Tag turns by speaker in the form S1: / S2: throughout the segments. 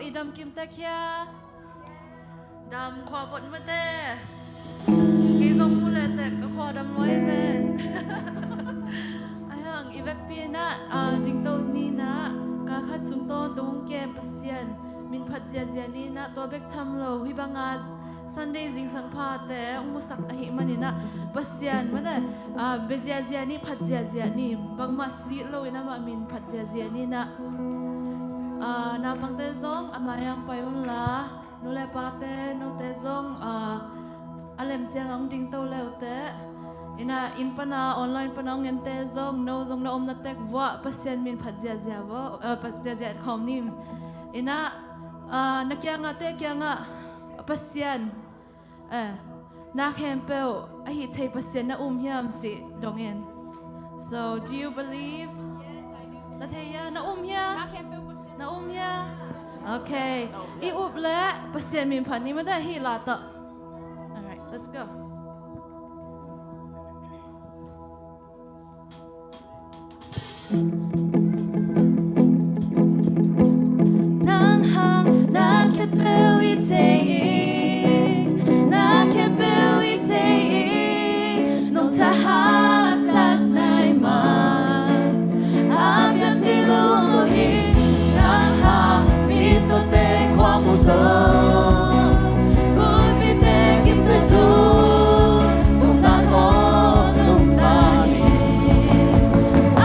S1: idam kim ta kia đam khoa vẫn mất tê cái dòng mu lệ tê có khoa đam lối tê ai hằng ivek pin na ding to ni na ka khat sung to tung ke pasien min phat zia zia ni na to bek tham lo hi banga Sunday zing sang pha te ong musak ahi manina pasien mada be zia zia ni phat zia zia ni bang ma si lo ina ma min phat zia zia ni na na pang te zong amayang payon la nule pa te no te zong alem chang ang ding to leo te ina in pana online pana ngen te zong no zong na om na tek wa pasien min phat zia zia wo phat zia zia khom nim ina na kya nga te kya nga pasien na kempel a hi thei pasien na hiam chi dongen so do you believe
S2: Yes, I do.
S1: na theya na hia
S2: Na campbell pasien.
S1: na hia okay I up le pasien min phat ni ma da hi la ta all right let's go nang hang na kempel I thei na kempel I thei no ta ha sat nai ma amya ti lo no hi nang hang mi to te kwa mo zo ko mi te ki se tu tung ta ko tung ta ni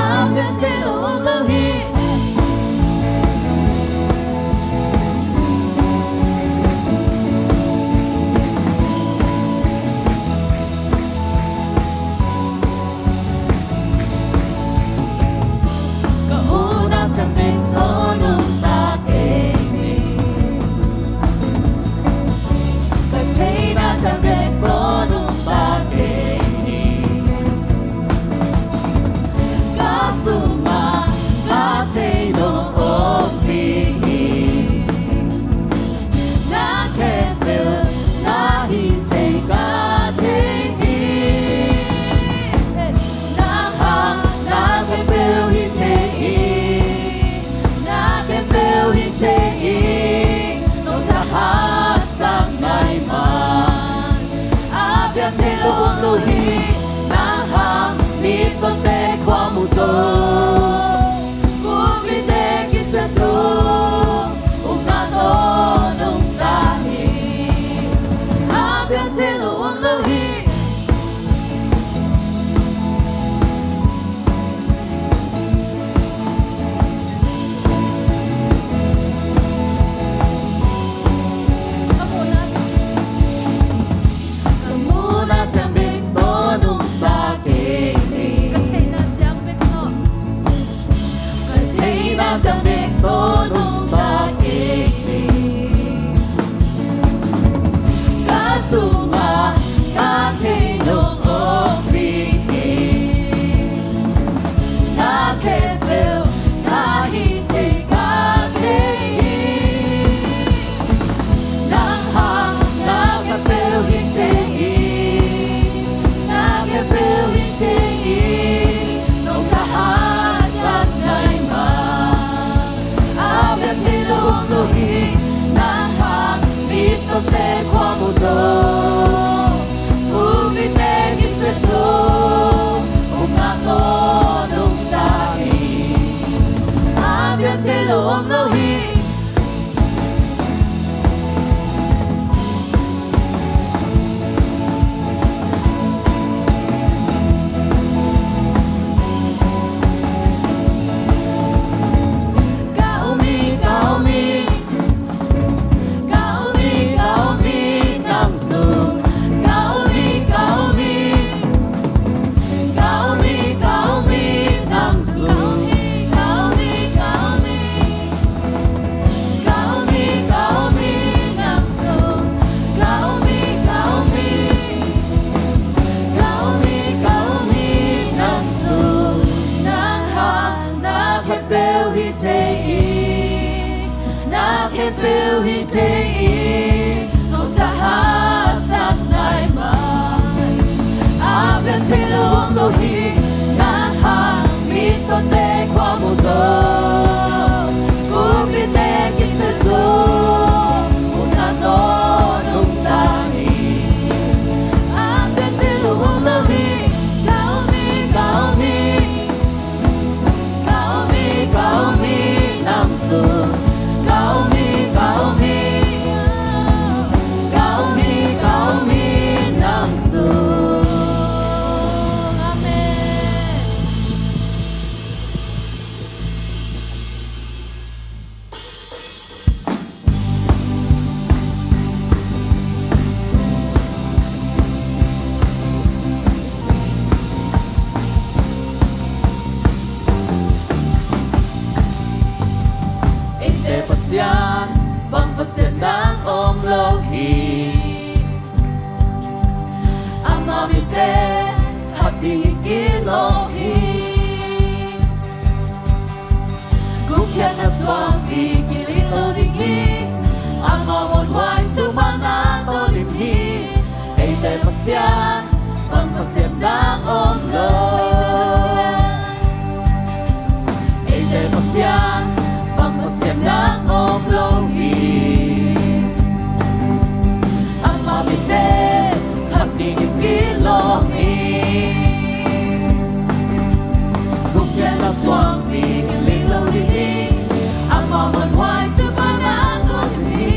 S1: amya ti lo no hi Hãy subscribe cho kênh Ghiền Mì Gõ để không bỏ lỡ te hati Elohim Gukyan na swami kililo ringi Amamon wai tumana tolimhi Eite pasyan pangpasyan ng omlo Eite pasyan pangpasyan ng omlohi Amamite hati Elohim Gukyan na swami kililo ringi Amamon wai tumana tolimhi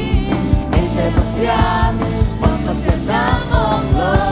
S1: Eite pasyan pangpasyan ng omlo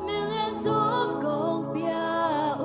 S2: Millions of gong bia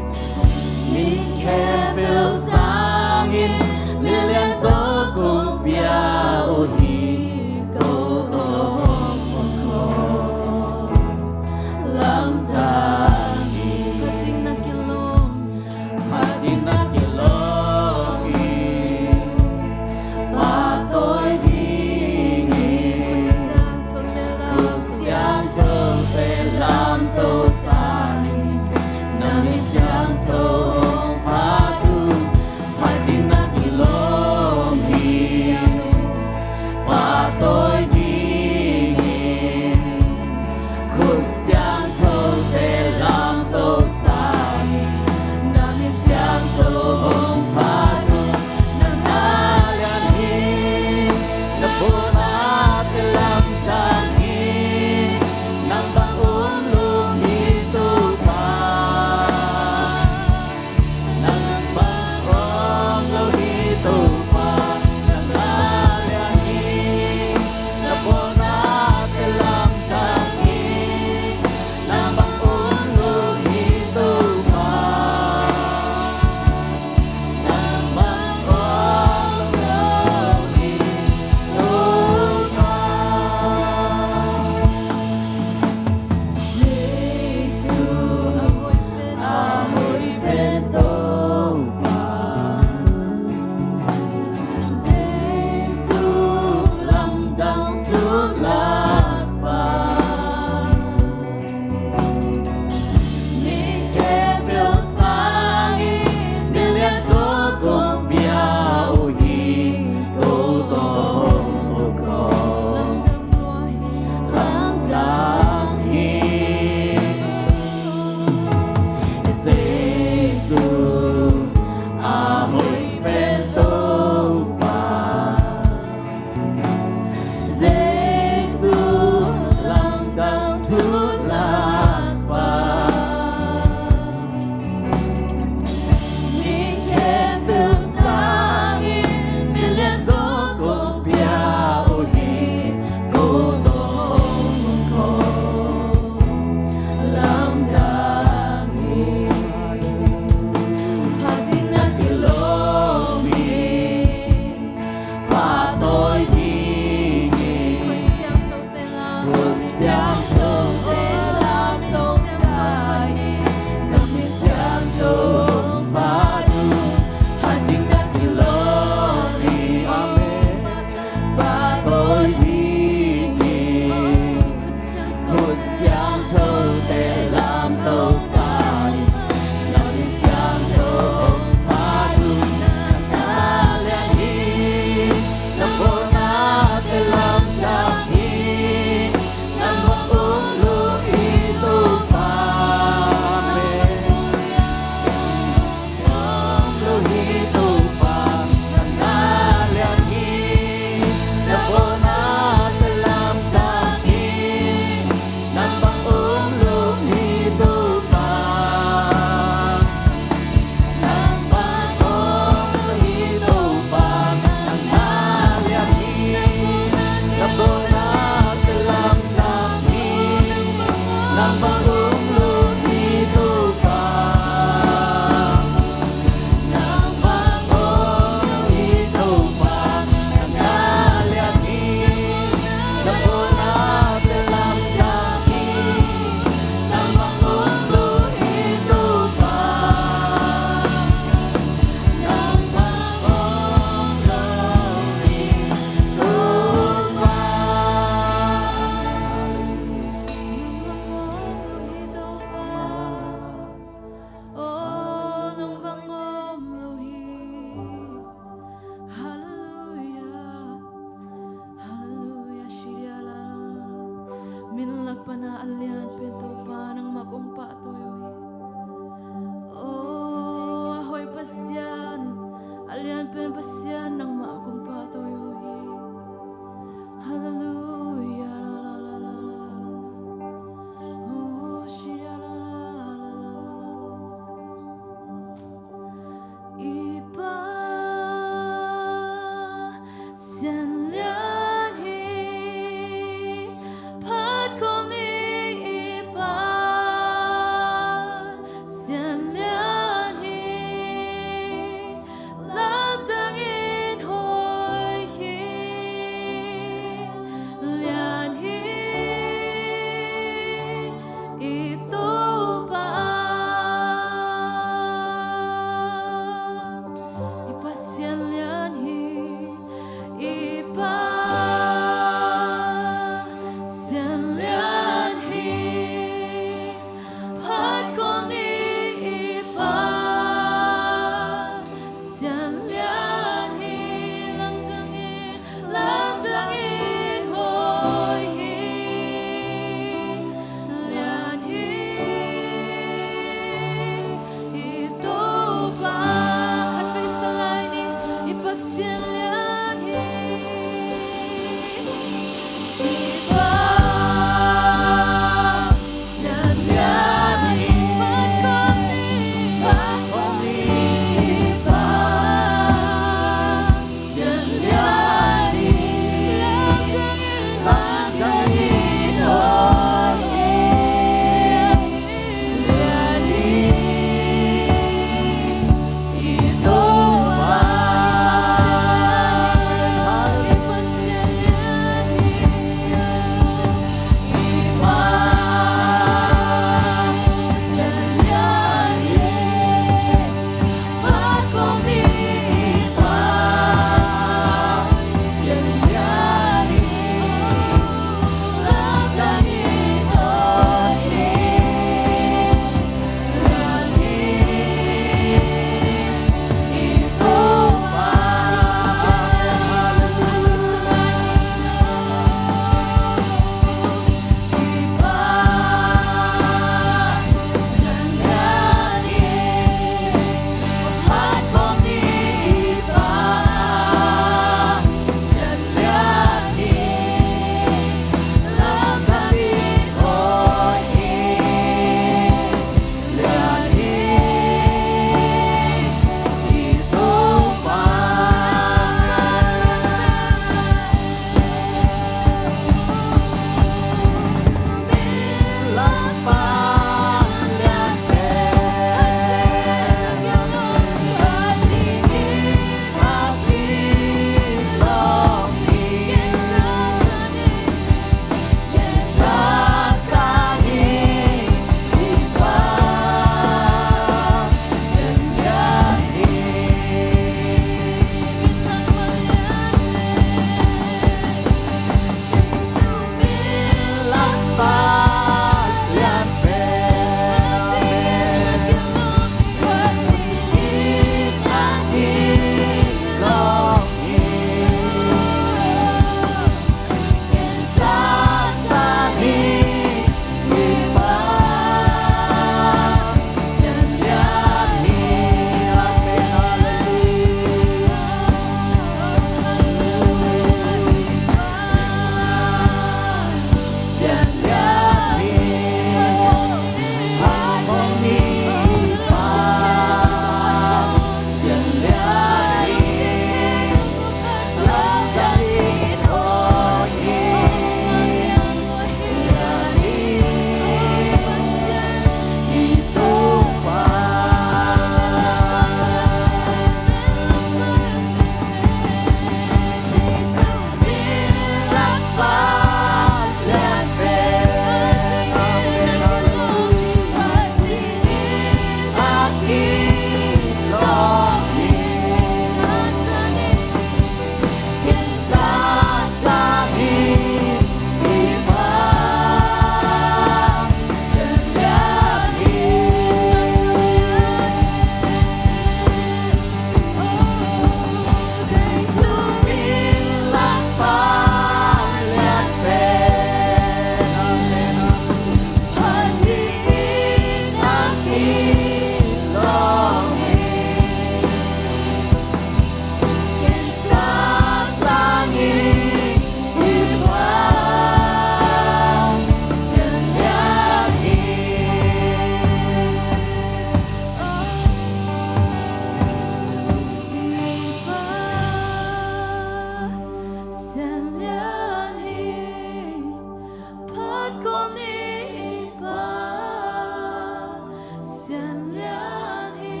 S1: xiên liên hi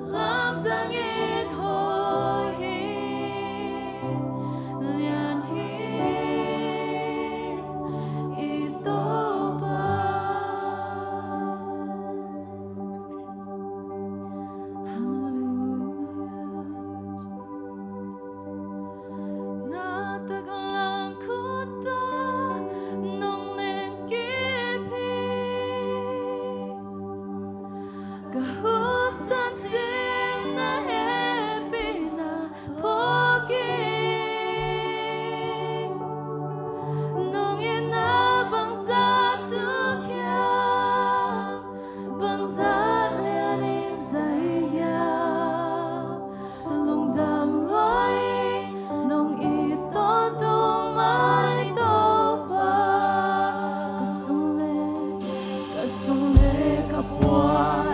S1: làm tăng ít hồi liên hi ito ba nataglam ko ta nung lên kahusan sim na happy na pogi nung inabang sa tukya bang sa lianin sa iya lung dam loy nung ito tumay to pa kasumle kapwa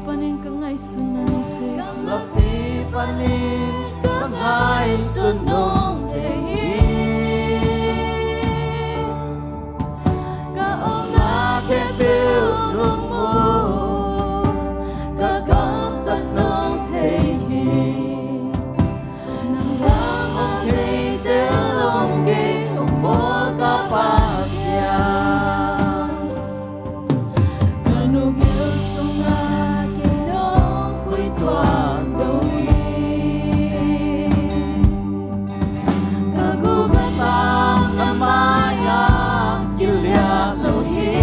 S1: panin ka ngay sunong
S2: Lapi panin ka ngay sunong
S1: kaong nakipiw nung mo kagamtan nung tehi nang lamang kay telonggi
S2: Mo kapasyan
S1: kanugil sunga kinong kuy tuang zoe kagubat
S2: Pang namaya kilya lohi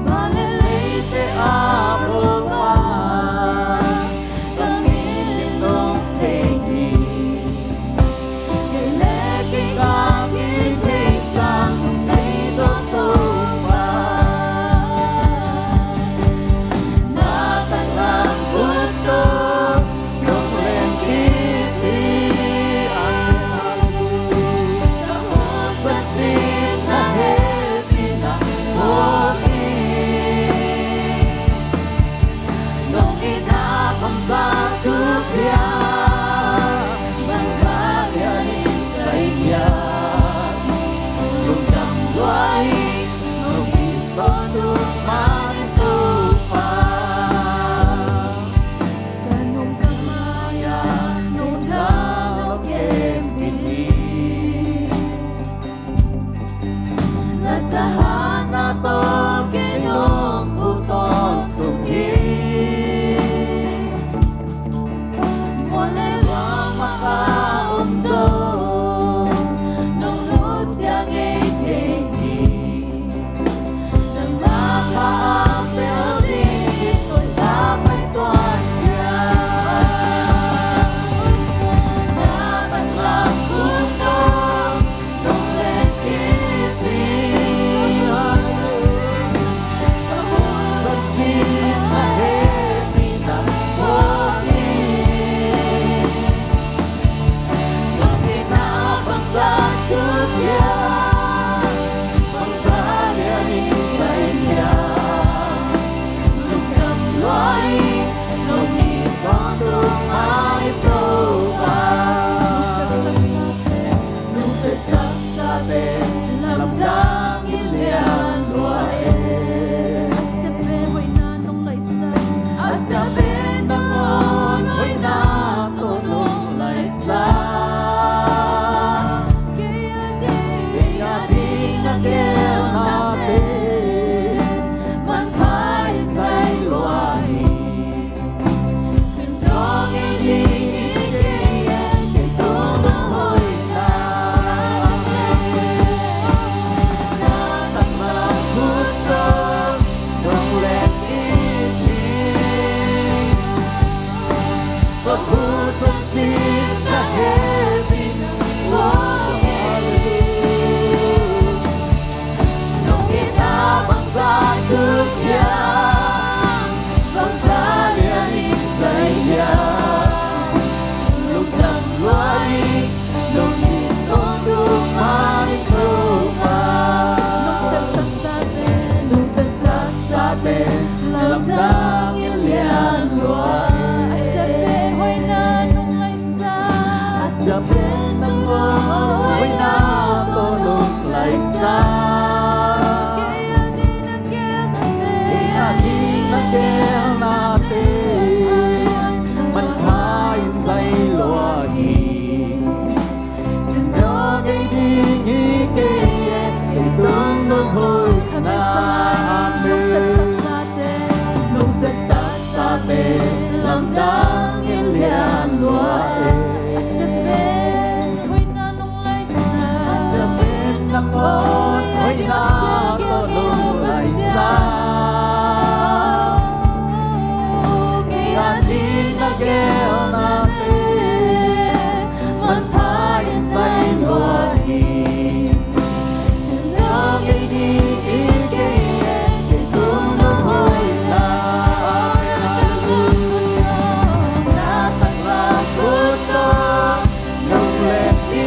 S1: valelite
S2: Apropa Pangilin nung tehi cây đi ý cây cây tung nông hồi na nông sắc sắc sa tê làm trắng yên liền lúa nắng ôn ôi na có nụ lại xa kêu na tê man tha yên say lúa đi nó gây đi ý cây cây tung nông hồi na tặng là cút to nông lên đi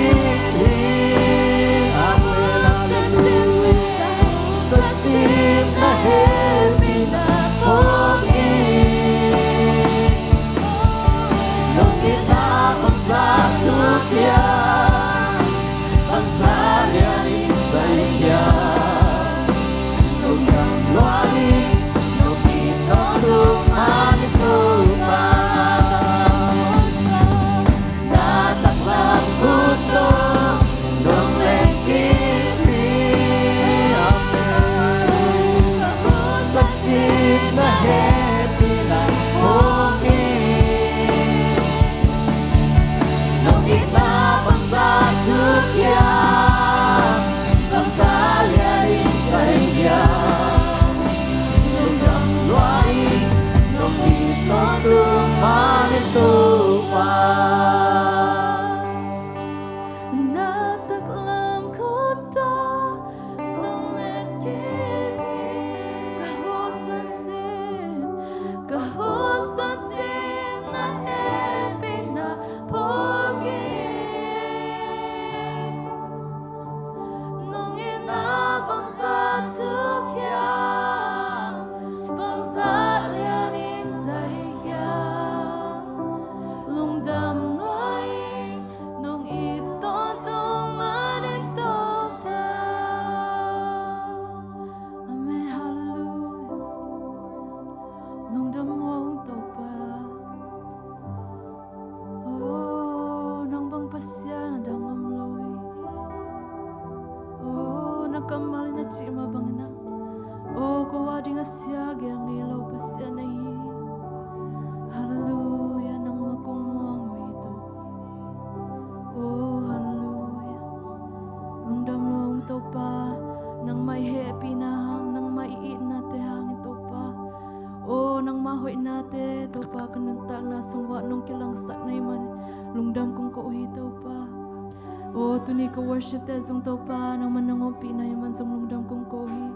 S1: worship te zong to pa nang manango pi na yaman zong lungdam kong kohi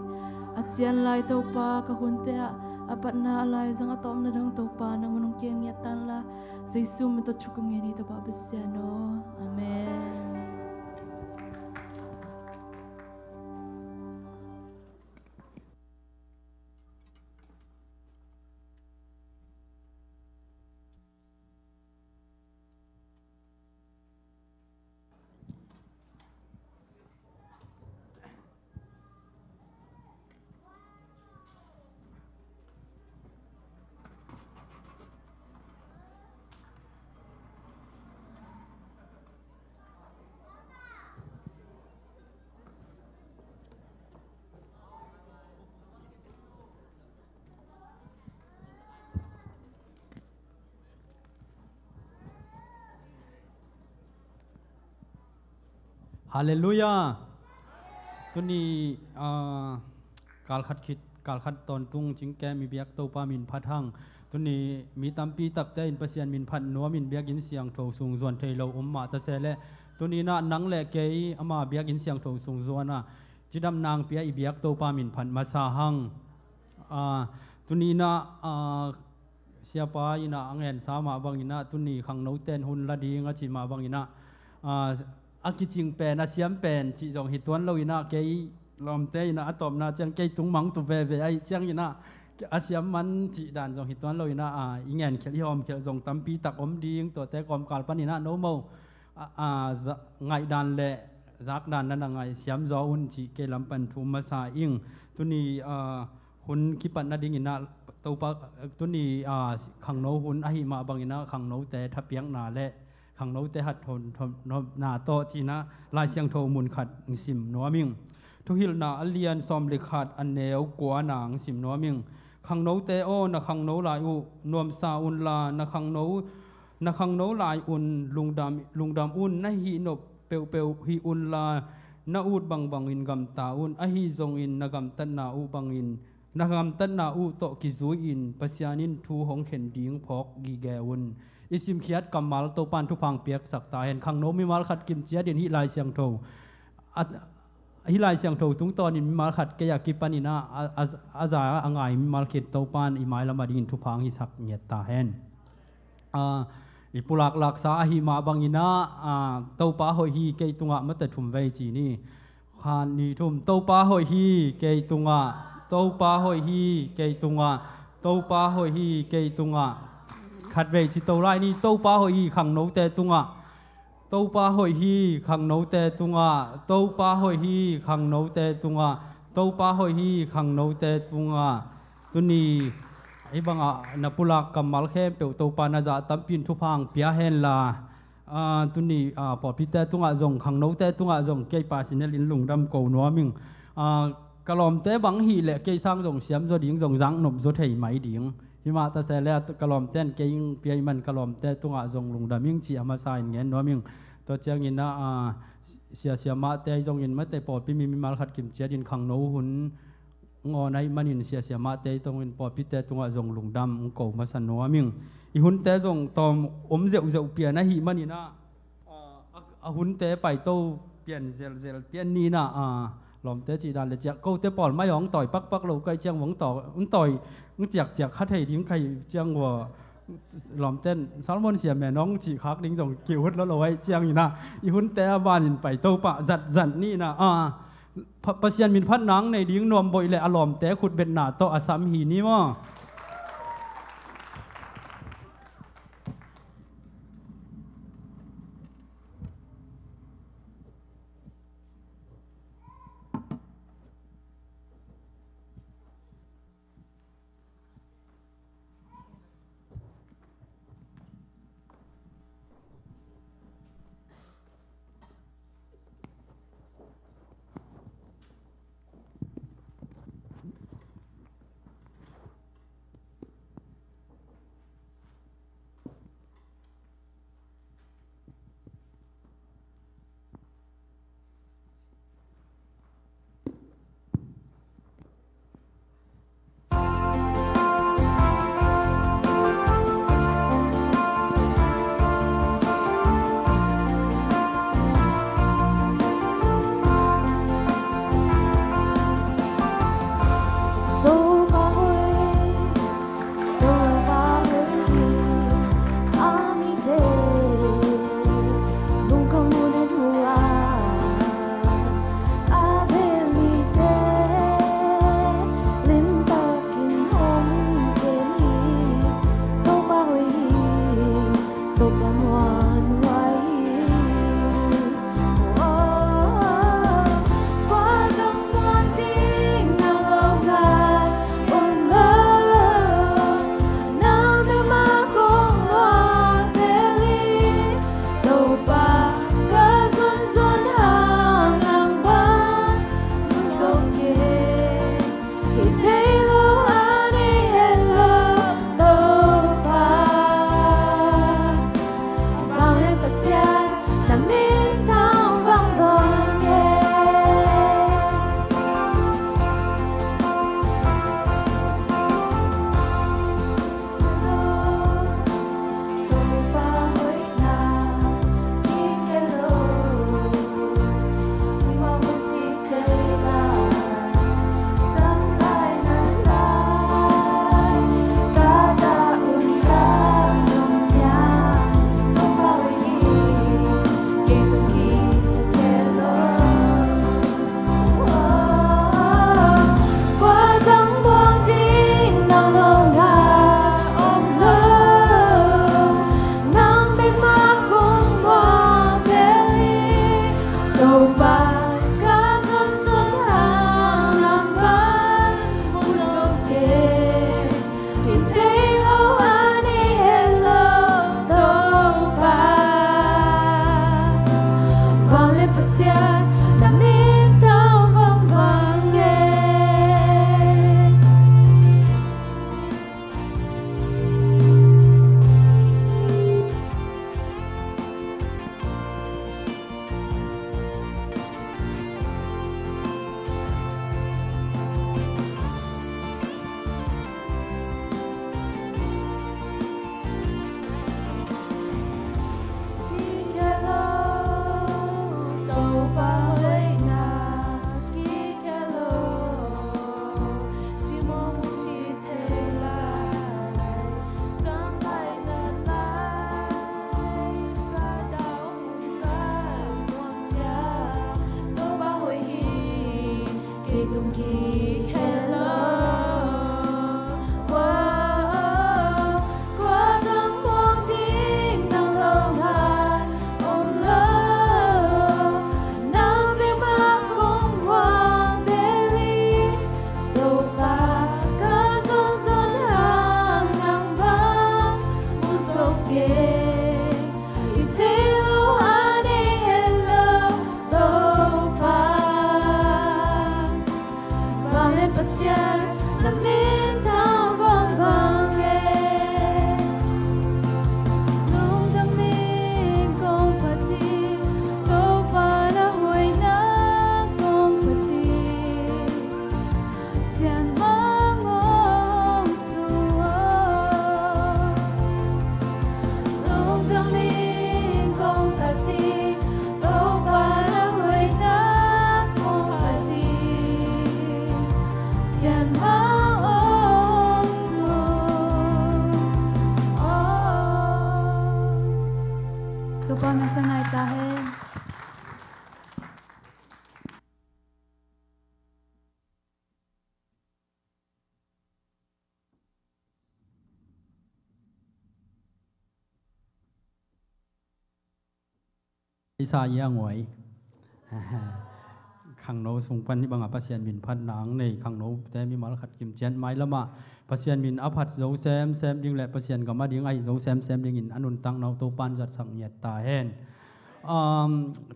S1: at sian lai to pa kahunte apat na alai zang atom na dang to pa nang manong kiem yatan la Jesu me to chukung ngeni to pa besiano amen.
S3: Hallelujah. Tuni kal khat ton tung ching ke mi biak to pa min phat hang tuni mi tampi tak te in pasian min phat no min biak in siang tho sung zon thailo umma ta sele tuni na nang le ke ama biak in siang tho sung zona chidam nang pia i biak to pa min phat ma sa hang tuni na siapa ina angen sama bangina tuni khang no ten hun la ding a chi ma bangina akiching pen asiam pen chi jong hituan lo ina ke lom te ina atom na chang ke tung mang tu ve ve ai chang ina asiam man chi dan jong hituan lo ina ingen khel hom khel jong tampi tak om ding to te kom kal pan ina no mo ngai dan le zak dan na ngai siam zo un chi ke lam pan thu ma sa ing tuni hun ki pan na ding ina to pa tuni khang no hun a hi ma bang ina khang no te thapiang na le ขังโนเตหัดทนนาโตจีนะลายเสียงโทมุนขัดสิมนัวมิงทุหิลนาอเลียนซอมลิขัดอันเนวกัวนางสิมนัวมิงขังโนเตโอนะขังโนลายอุนวมซาอุนลานะขังโนลายอุนลุงดำอุนนะฮีนบเปวฮีอุนลานาอูดบังอินกำตาอุนอะฮีซงอินนะกำตันนาอูบังอินนะกำตันนาอูโตกิซุยอินปัสยานินทูหงเข็นดิงพอกกีแกอุนอิสิมเขียดกำมัลโตปานทุพังเปียกสักตาเห็นขังโนมีมัลขัดกิมเจียดินฮิลายเสียงโทฮิลายเสียงโททุงตอนนี้มีมัลขัดเกียกิปานินาอาจาอ่างไงมีมัลเข็ดโตปานอิไมละมาดินทุพังฮิสักเนียตาเห็นอิปุลักลักษาหิมาบังอินาเต้าป้าหอยฮีเกยตุงะมัตถุมเวจีนี่ขานนีทุมเต้าป้าหอยฮีเกยตุงะเต้าป้าหอยฮีเกยตุงะเต้าป้าหอยฮีเกยตุงะขัดเวจีเต้าไรนี่เต้าป้าหอยฮีขังโนเตตุงะเต้าป้าหอยฮีขังโนเตตุงะเต้าป้าหอยฮีขังโนเตตุงะเต้าป้าหอยฮีขังโนเตตุงะตุนีไอ้บางนับปุลักกำมัลเข้มเปียวโตปานาจะตั้มปินทุพังเปียเฮนลาตุนีปอพิเตตุงะจงขังโนเตตุงะจงเกยปาสิเนลินลุงดำโกนัวมิงกะลอมเตบังฮีเละเกยสร้างจงเสียมจดิงจงจังหนบจดเหไหมดิงฮิมาตาเสลกะลอมเต้นเกยเปียมันกะลอมเตตุงะจงลุงดำมิงจีอามาสายเงี้ยนัวมิงตัวเจียงอินนะเสียมาเตยจงอินมาเตปอดพิมีมัลขัดกิมเจียดินขังโนหุนงอในมันอินเสียมาเตยตรงอินปอพิเตตรงจงลุงดำโกมาสันนัวมิงอีหุ่นเตจงตอมเจวเปียนะหิมันอินะหุ่นเตไปโตเปลี่ยนเซลเปลี่ยนนี่นะหลอมเตจีดานเลยเจ้าโกเตปอลไม่หองต่อยปักเราใกล้เจียงหวังต่อมันต่อยมันเจียกคัดให้ดิ้งใครเจียงว่าหลอมเต้นสารมนเสียแม่น้องจีคักดิ้งจงเกี่ยวแล้วเราไว้เจียงอยู่นะอีหุ่นเตบ้านอินไปโตปะจัดนี่นะปัสยันมินพัดนังในดิ้งนวมบ่อยเลยอารมณ์แต่ขุดเป็นหนาโตอสัมหีนี่มั้ง
S1: khi tung kỳ hello qua tháng quang thiên đang lâu dài ôm lỡ nam biên ba công hoàng bê ly đầu ba cả dòng dần hàng ngang vang một sốc kề pasyan na minsan vang vang nghe nung daming kong pati to para huwag na kong pati siyan mangong suwa nung daming kong pati to para huwag na kong pati siyan mangong suwa to pa man sanay tahin
S3: Isa iya ngoi khang no sung pan ni banga pasien min phat nang nei khang no te mi mal khat kim chen mai lama pasien min aphat zo sem ding le pasien gama ding ai zo sem ding in anun tang nau to pan jat sang nyat ta hen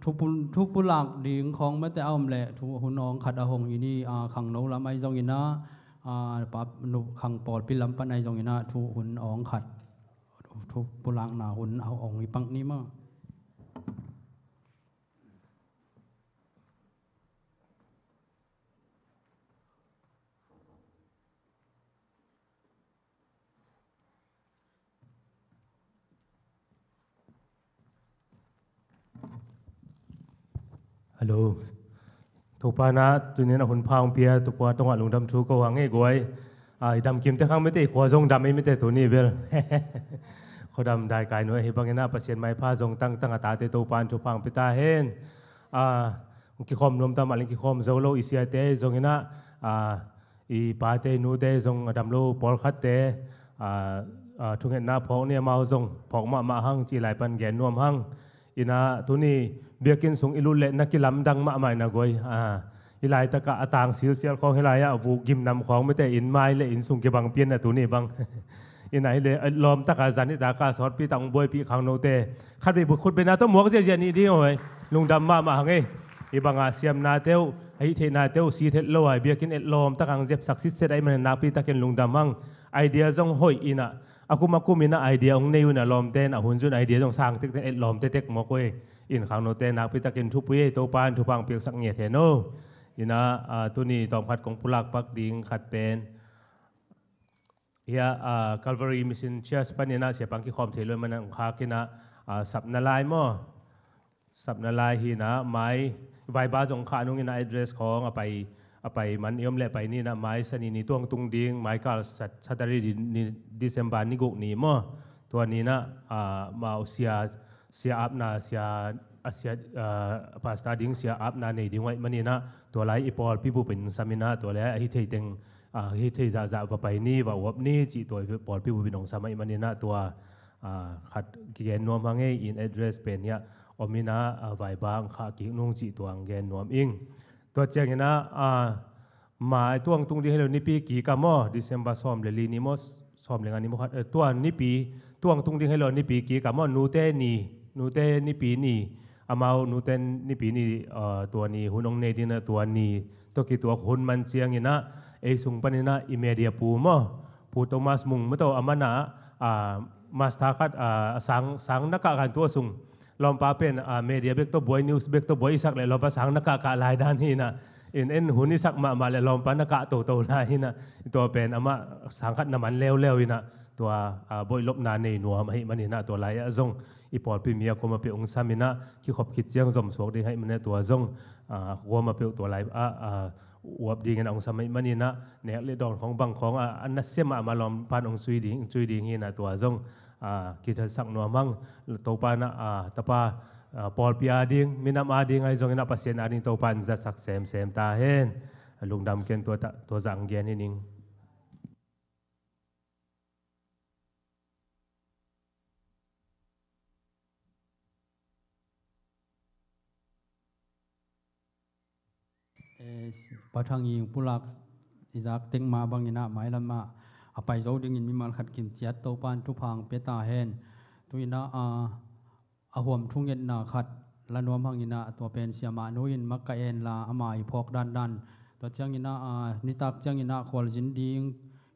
S3: ทุกปุลักดิ่งของแม้แต่เอาแหละทุกหุ่นน้องขัดอาหงอีนี่ขังโนลำไอจงอินะปับนุขังปอดพิลำปันไอจงอินะทุกหุ่นอ่องขัดทุกปุลักหนาหุ่นเอาอ่องอีปังนี้มั้ง
S2: ฮัลโหลทุกปานะตัวนี้นะหุ่นพาวเปียตัวปาต้องหาลุงดำชูก็หวังไอ้กวยดำกิมแต่ข้างไม่ได้ขวาทรงดำไม่ได้ตัวนี้เบลเขาดำได้กายหน่วยให้บางอย่างน่าประเสริฐไม่พาทรงตั้งตาเตตัวปานชูพังพิตาเห็นกิคอมรวมตามอะไรกิคอมโซโลอิเซียเตทรงน่ะอีปาเตนูเตทรงดำโลปอลคัตเตทุกเห็นหน้าพองเนี่ยมาทรงพองมาหังจีไหลปันแกนนวมหังอินะตัวนี้เบียกินส่งอิลุเล่นักกิลำดังมาใหม่นะกวยอิไลตะกะต่างเสียของอิไลวูกิมนำของไม่แต่อินไม้เลยอินส่งเก็บังเปียนนะตัวนี้บังอินไหนเลยลอมตะกะจันนิตากาสอดปีตังบวยปีขังโนเตขัดไปบุคคลเป็นนาต้องหมวกเสียนี่ดีหน่อยลุงดำมาหังอีบังอาเซียมนาเตวไอเทนาเตวซีเทลอยเบียกินลอมตะกังเจ็บศักดิ์สิทธิ์เสด็จมันนาปีตะเกนลุงดำมั่งไอเดียจงหอยอินะaku maku mina idea ong neu na lom ten a hunjun idea jong sang tek tek lom tek tek mo koi in khang no te nak pi takin thu pui to pan thu pang piak sak nge the no ina tu ni tom khat kong pulak pak ding khat pen ya Calvary Mission Church panina se pang ki khom the loi man kha kina sap na lai mo sap na lai hi na mai vai ba jong kha nung ina address khongไปมันยอมเละไปนี่นะไม้สนีนี่ตัวตุงดิ้งไม้กาลสัตรีนี่ดิเซมบานี่กุนี่มั้งตัวนี้นะมาเสียอัพนาเสียพาสตาดิ้งเสียอัพนาในดิ้งไว้มันนี่นะตัวไรอีพอลพี่ผู้เป็นสามินาตัวแล้วฮิตเทติงฮิตเทจ่าว่าไปนี่ว่าวับนี่จีตัวพอลพี่ผู้เป็นของสามัยมันนี่นะตัวขัดเกียนนวมพังเออินแอดเรสเป็นเนี่ยอมินาไวบางขากิ่งนุ่งจีตัวเกียนนวมอิงตัวเจ้าเนี่ยนะมาตัวตุงดีให้เรานิปีกี่กามอดิเซมบาซ้อมเลลีนิมอสซ้อมเลงานนิมอตัวนิปีตัวตุงดีให้เรานิปีกี่กามอนูเตนิปีนี่อามานูเตนิปีนี่ตัวนี้หุ่นองเนดินะตัวนี้ตัวกี่ตัวหุ่นมันเชียงเนี่ยนะไอสุงปันนะอิเมเดียปูมอปูโตมัสมุงเมื่อตัวอามานะมาสตาคัดสังนักการตัวสุงลอมปาเป็นเมเดียเบกตัวบอยนิวส์เบกตัวบอยสักเลยลอมปาสังนักการลายด้านนี้นะอินหุ่นนี่สักมาเลยลอมปานักการโตลายนะตัวเป็นอามาสังคัดน้ำมันเร็วๆนะตัวบอยลบนานในหนัวมาให้มันนะตัวลายจงอีปอดพิมียาคมาเป็นองค์สามินะที่ขบคิดเจียงสมสวกได้ให้มันตัวจงคมาเป็นตัวลายอวบดีกันองค์สามิมันนี่นะเนี่ยเลดอนของบางของอันนั้นเสียมาลอมปานองค์ซุยดีนี่นะตัวจงคิดสักหนัวมั่งตัวปานะตะปาปอลปีอาดิงมินามอาดิงไอ้จงนะปัสเซนอาดิงตัวปานจะสักเซมตาเห็น ลุงดำเกียนตัวจังเกียนนี่นิง
S3: ปะทางยิงปุลักอิจักเต็งมาบางยินะหมายลำมาอภัยโจดึงยินมีมาขัดกิมเจียตโตปานทุพังเปตาเฮนตุยนะอาหวมทุ่งเย็นนาขัดละนวมพังยินะตัวเป็นเสียมาโนยินมักกะเอ็นลาอามาอิพอกดันตัวเจียงยินะนิตักเจียงยินะขวลจินดิง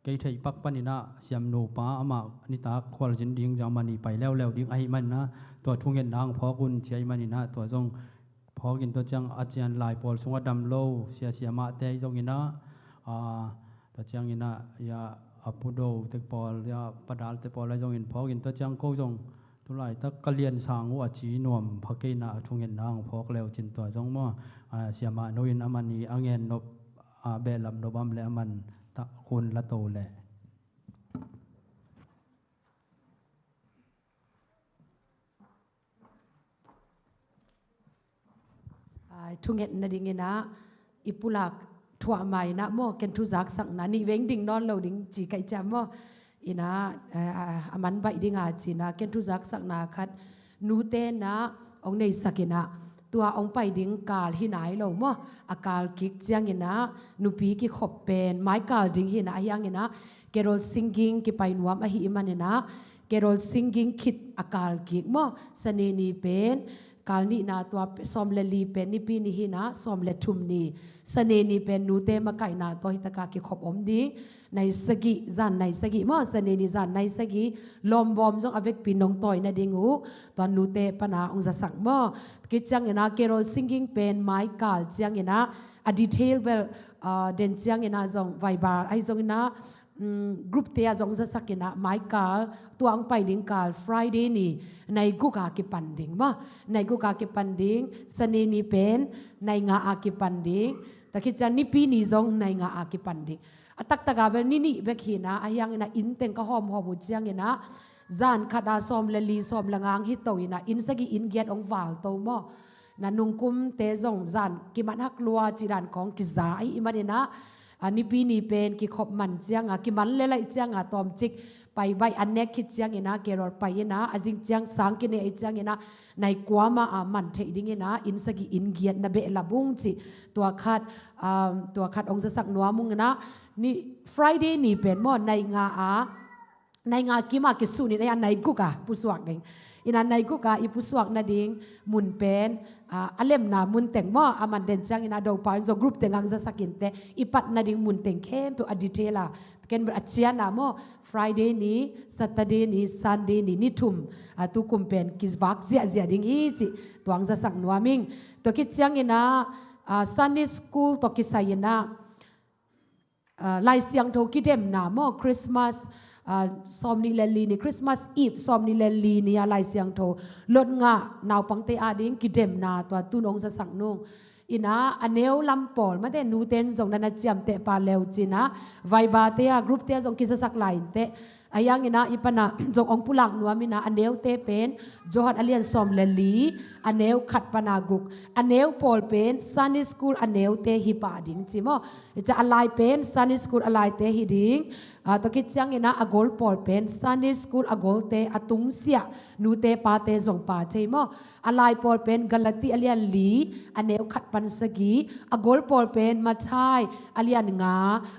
S3: เกยเทยปักปันยินะเสียมโนป้าอามานิตักขวลจินดิงจามานีไปแล้วดิงไอมันนะตัวทุ่งเย็นนางพอกุนเชียมันยินะตัวจงพอกินตัวเจียงอาจารย์ลายปอลสงดำโลเสียมาเตยจงยินะตัวเจียงยินะยาอปุโดเตปอลยาปดาลเตปอลอะไรจงยินพอกินตัวเจียงโกจงทุไลตักกะเลียนสางวัจีนวมพักเกนะทุ่งเงินนางพอกแล้วจินตัวจงมั่วเสียมาโนยินอามันนีอังเงินนบเบลำนบัมและอามันตะคุณละโตแหละ
S4: ทุ่งเงินนาดิ่งนะอิปุลักถั่วใหม่นะโมเกนทุจักสักนานี่เวงดิ่งนอนเราดิ่งจีไก่จำโมอินะอามันใบดิ่งอาจีนะเกนทุจักสักนาคัดนูเตนะองในสักินะตัวองไปดิ่งกาลหินายเราโมอากาลกิกเจียงนะนูปีกิขบเป็นไม้กาลดิ่งหินายยังนะเกโรลซิงกิ้งกิไปนวมอหิมันนะเกโรลซิงกิ้งคิดอากาลกิกโมสเนนีเป็นกาลนี้นะตัวสอมเลลีเป็นนิปีนิหินะสอมเลทุมนีสเนนีเป็นนูเตมาไก่นาตัวหิตกากิขบอมดิ้งในสกิจันในสกิมอสเนนีจันในสกิลมบอมจงอเวกปีนงต่อยนาดิงูตอนนูเตปนาองจะสักมอกิจังนะเกโรลซิงกิ้งเป็นไม้กาลจังนะอดีเทลเวลเดนจังนะจงไวบาร์ไอจงนะกรุ๊ปเตียจงจะสักนะไม้กาลตัวอังไปดิ่งกาล Friday นี่ในกุกากิปันดิ่งมาในกุกากิปันดิ่งสเนนีเป็นในงาอากิปันดิ่งแต่คิดจะนิปีนี่จงในงาอากิปันดิ่งตักตะกาเบลนี่เบกหินะอายังนะอินเต็งก็หอมบุเจียงนะจานขัดาซอมเลลีซอมละงางฮิตโตยนะอินสกิอินเกียดองวาลโตมอนันุงกุมเตจงจานกิมันฮักลัวจีดานของกิจาไออิมันนะอันนี้ปีนี้เป็นกิขบมันเจียงกิมันเลไลเจียงตอมจิกไปใบอันเนกคิดเจียงนะเกลอไปนะอาจิงเจียงสังกินเอเจียงนะในกัวมามันเทดิ้งนะอินสกิอินเกียดนะเบลบุงจิตัวขัดองค์สักนัวมุงนะนี่ Friday นี่เป็นมอในงากิมากิสุนี่ในกุกะผู้สวกเด้งอินันในกุกะอีผู้สวกนาดิงมุนเป็นอเลมนามุนเต็งมออามันเดนจังอินาดาวปานโซกรุ๊ปเต็งอังจะสักินเตอีปัดนาดิงมุนเต็งเข้มเปอดีเทล่าเกณฑ์อัจฉริยะนามอ Friday นี้ Saturday นี้ Sunday นี้นิทุมตุกุมเป็นกิจวักเสียดิ่งฮีจิตัวอังจะสักนัวมิงตัวคิดจังอินาSunday School ตัวคิดใส่นะลายเสียงโทกิเดมนะมอคริสต์มาสซอมนิเลลีนี่คริสต์มาสอีฟซอมนิเลลีนี่ลายเสียงโทลดงะนาวปังเตอาดิ้งกิเดมนะตัวตุนองจะสังนงอินะอันเนวลำปอลมาเตนูเตนจงนันเจียมเตปาเลวจินะไวบาเตียกรุ๊ปเตียจงกิจสักลายเตอายังอินะอีปนะจงองปุลังนัวมินะอันเนวเตเป็นจอหัดอเลียนซอมเลลีอันเนวขัดปนากุกอันเนวปอลเป็นซันนี่สคูลอันเนวเตฮิปาดิ้งจิโมจะอะไรเป็นซันนี่สคูลอะไรเตฮิดิ้งตะกิดจังอินะอกอลปอลเป็นซันนี่สคูลอกอลเตอตุงเสียนูเตปาเตจงปาเทโมอะไรปอลเป็นกัลติอเลียนลีอันเนวขัดปันสกีอกอลปอลเป็นมาชายอเลียนงา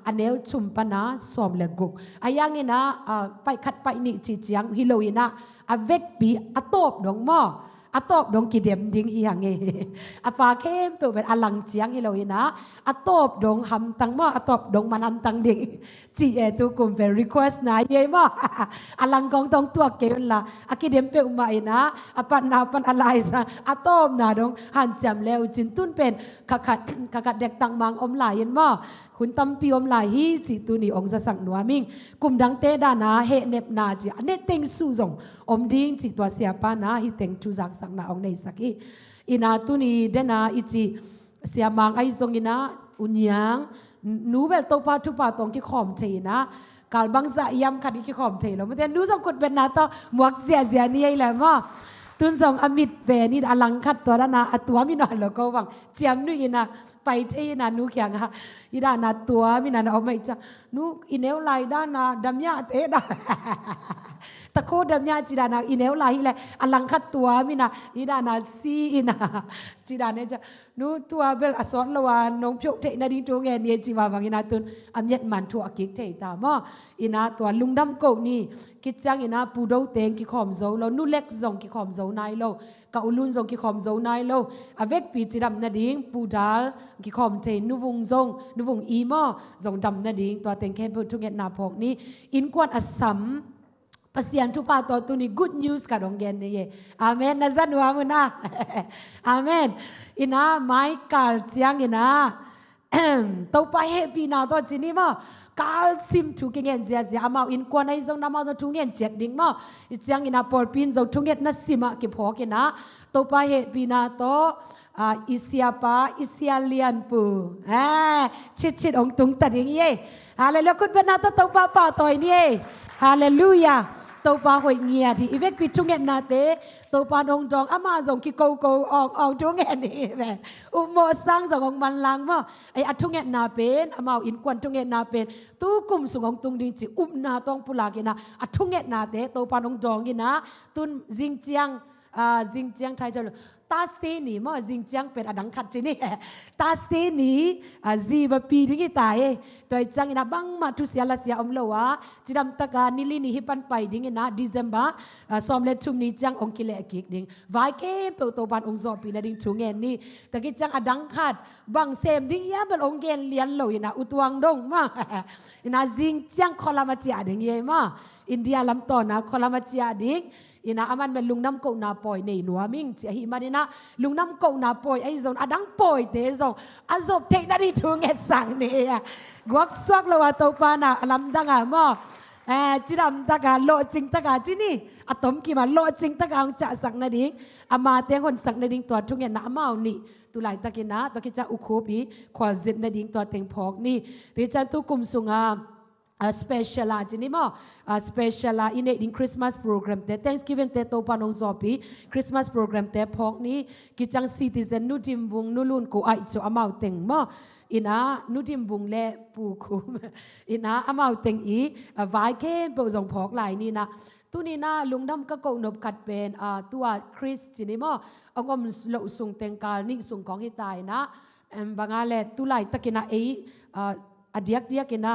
S4: อันเนวชุมปนาซอมเลกุกอายังอินะไปขัดไปนี่จีเจียงฮิโลอินะอเวกปีอตบดงมออตบดงกิเดมดิ้งเฮียงเออฟาเข้มเปิดเป็นอลังเจียงฮิโลอินะอตบดงหำตังมออตบดงมันหำตังดิ้งจีตุกุมเป็นรีเควสต์นะเย่มออลังกองตองตัวเกลละอกิเดมเปิดมาอินะอปันนาปันอะไรซะอตบนาดงหันจำแล้วจินตุนเป็นขัดเด็กตังมังอมลายยันมอคุณตำปีอมลายฮีจิตุนีองจะสั่งนัวมิงกุมดังเตดานาเฮเนบนาจีอันเนเต็งสู้จงอมดิ้งจิตัวเสียปานาฮิเต็งจูจักสักนาองในสักอินาตุนีเดนาอิจิเสียมังไอซงอินาอุญยังนูเบลโตปาทุปาตองที่ขอมเทนะกาลบังสะยำขัดที่ขอมเทแล้วมันเดนูจงกดเป็นนาต่อหมวกเสียนี่ไอ้แหละว่าต ตุนส่งอมิตเปนี่อลังคัดตัวนาตัวมินอนแล้วก็วังเจียมนุยนะไปที่นานุกอย่างฮะอีดานาตัวมินาเอาไม่จ้ะนุอีเนวไลด้านาดำยาเตดาตะโคดำยาจีดานาอีเนวไลแหละอลังคัดตัวมินาอีดานาซีอีนาจีดาเนี่ยจ้ะนุตัวเบลอสอนละวานงพิกเทนาดิตัวเงี้ยเนี่ยจีว่าวังอีนาตุนอเมียดมันทัวกิกเทตามออีนาตัวลุงดำโกนี่กิจจังอีนาปูดาวเตงกิขอมโซเรานุเล็กซงกิขอมโซนายโลกะอุลุนซงกิขอมโซนายโลอเวกปีจีดำนาดิงปูดาลกิขอมเทนุวงซงนุวงอีมอซงดำนาดิงตัวเต็งแค่เพื่อทุกเงี้ยนาพกนี้อินกวนอัสสัมpasien tu pa to tu ni good news ka dong gen ni amen nazan wa mu na amen ina mai kal chiang ina to pa happy na to chini ma kal sim thu ke ngen zia zia amao in kwa nai zong na ma zo thu ngen jet ding ma chiang ina por pin zo thu nget na sima ke pho ke na to pa happy na to isiapa isialian pu chit chit ong tung ta ding ye hallelujah kun ba na to pa pa toy ni hallelujah tàu pa hội nghe thì ít biết trung ngạn na tế tàu pa nông tròn ama dòng ki câu câu ong trung ngạn đi về mò sang dòng ông man lang mà ai trung ngạn na pen ama in quan trung ngạn na pen tu kum sung ông tung ding chỉ na tong pula kina trung ngạn na tế tàu pa nông tròn kina tun jing chiang thai cho ta stay ni mà jing chiang pen adang khat chi ni ta stay ni ji ba pi ding tai toi chang ina bang ma thu sia la sia om lo wa chidam taka nili ni hipan pai ding ina December som le thum ni chang ong kile akik ding vai ke pe to ban ong zo pi na ding thu ngen ni ta ki chang adang khat bang sem ding ya bel ong gen lian lo ina utwang dong ma ina jing chiang kholama chia ding ye ma India lam to na kholama chia ding ina aman men lungnam ko na poi nei nuaming chi hi manina lungnam ko na poi ai zon adang poi te zong azop te na di thu nget sang ne guak swak lo wa to pa na alam danga mo chiram taga lo ching taga chini atom ki ma lo ching taga ang cha sang na ding ama te hon sang na ding to thu nget na amao ni tu lai takina to ki cha ukhopi khwal zit na ding to teng phok ni te cha tu kum sunga special la jini mo special la in in Christmas program te Thanksgiving te to panong zopi Christmas program te phok ni kichang citizen nu tim wung nu lun ko ai cho amau teng mo ina nu tim wung le pu khum ina amau teng i vai ke bo jong phok lai ni na tu ni na lungdam ka ko nop khat pen tua Chris jini mo angom lo sung teng kal ni sung kong hi tai na bangale tu lai takina ei adiak diak ina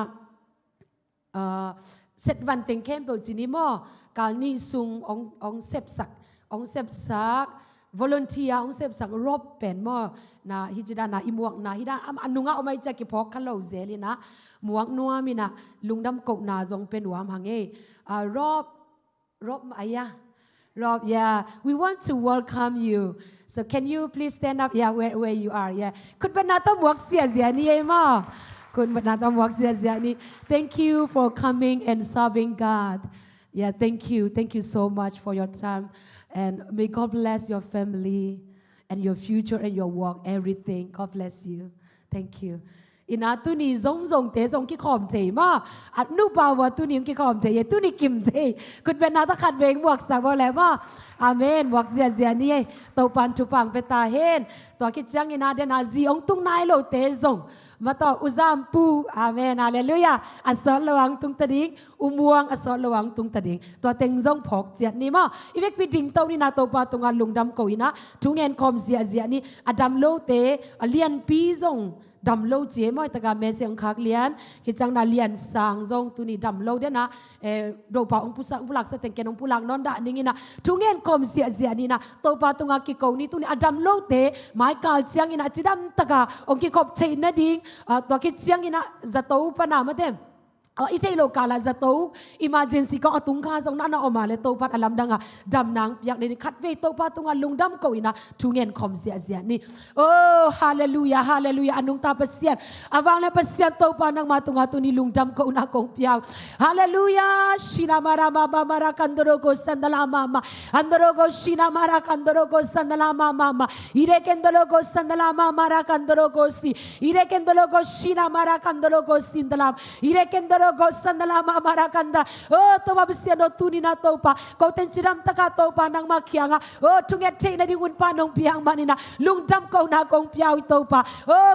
S4: setวันเต็งเข้มเปิลจีนี่มอกาลนี่ซุงองเซบสัก volunteer องเซบสักรบเป็นมอนะฮิจดานะอิมวกนะฮิดาอันนุงะเอาไม่จะกิพอกคัลโลเซลีนะมวกนัวมินะลุงดำกกนาจงเป็นหวามหังเอรอบอะไรyeah we want to welcome you so can you please stand up where you are คุณเป็นนาต้องมวกเสียนี่เองมั้งคุณบรรดาวักเสียนี่ thank you for coming and serving God thank you so much for your time and may God bless your family and your future and your work everything God bless you thank you อินาตุนีซงเตซงกิขอมเจมาอันนูปาวตุนีกิขอมเจยตุนีกิมเจคุณเป็นนาตะขัดเวงบวกสักบ่แล้วว่าอาเมนบวกเสียนี่ตัวปันทุปังเปตาเฮนตัวกิจังอินาเดนาซีองตุงนายโลเตซงมาต่ออุซามปูอาเมนฮาเลลูยาอัสสอนระวังตุงตะดิงอุมวงอัสสอนระวังตุงตะดิงตัวเต็งซงพอกเจียนี่มาอีเวกพิดิงเต้านี่นาตัวปาตุงอันลุงดำโกยนะทุงเงินคอมเสียนี่อดัมโลเตเลียนปีซงดำโลเจมอยตะกาเมเสียงคักเลียนคิดจังนาเลียนสางซงตุนี่ดำโลเดนะโดปาองปุสังปุลักสเต็งเกนองปุลักนอนดะนี่งินะทุงเงินคอมเสียนี่นะตัวปาตุงอากิโกนี่ตุนี่อดัมโลเตไม้กาลเจียงงินะจิดำตะกาองกิขอบเชนนะดิงตัวคิดเจียงงินะจะโตปนามาเต็มอีเจโลกาลาจะโตอิมาเจนซีก็ตุงข้าซงนั่นออกมาเลยโตปัดอลัมดังอ่ะดำนางอยากในคัดเวโตปัดตุงอ่ะลุงดำเกวินะทุงเงินคอมเสียนี่โอ้ฮาเลลูยาอนุงตาเปเซียนอวังเลยเปเซียนโตปัดนังมาตุงอ่ะตุนี่ลุงดำเกวินะกงเปียวฮาเลลูยาชินามารามาราคันโดโรโกสันดาลามาอันโดโรโกชินามาราคันโดโรโกสันดาลามาอีเรเกนโดโรโกสันดาลามาราคันโดโรโกซีอีเรเกนโดโรโกชินามาราคันโดโรโกสินดาลาอีเรเกนโดโร go sandala ma marakanda to ba bisiano tunina to pa ko ten chiram taka to pa nang makianga tunget te na di un pa nong piang manina lungdam ko na kong piaw to pa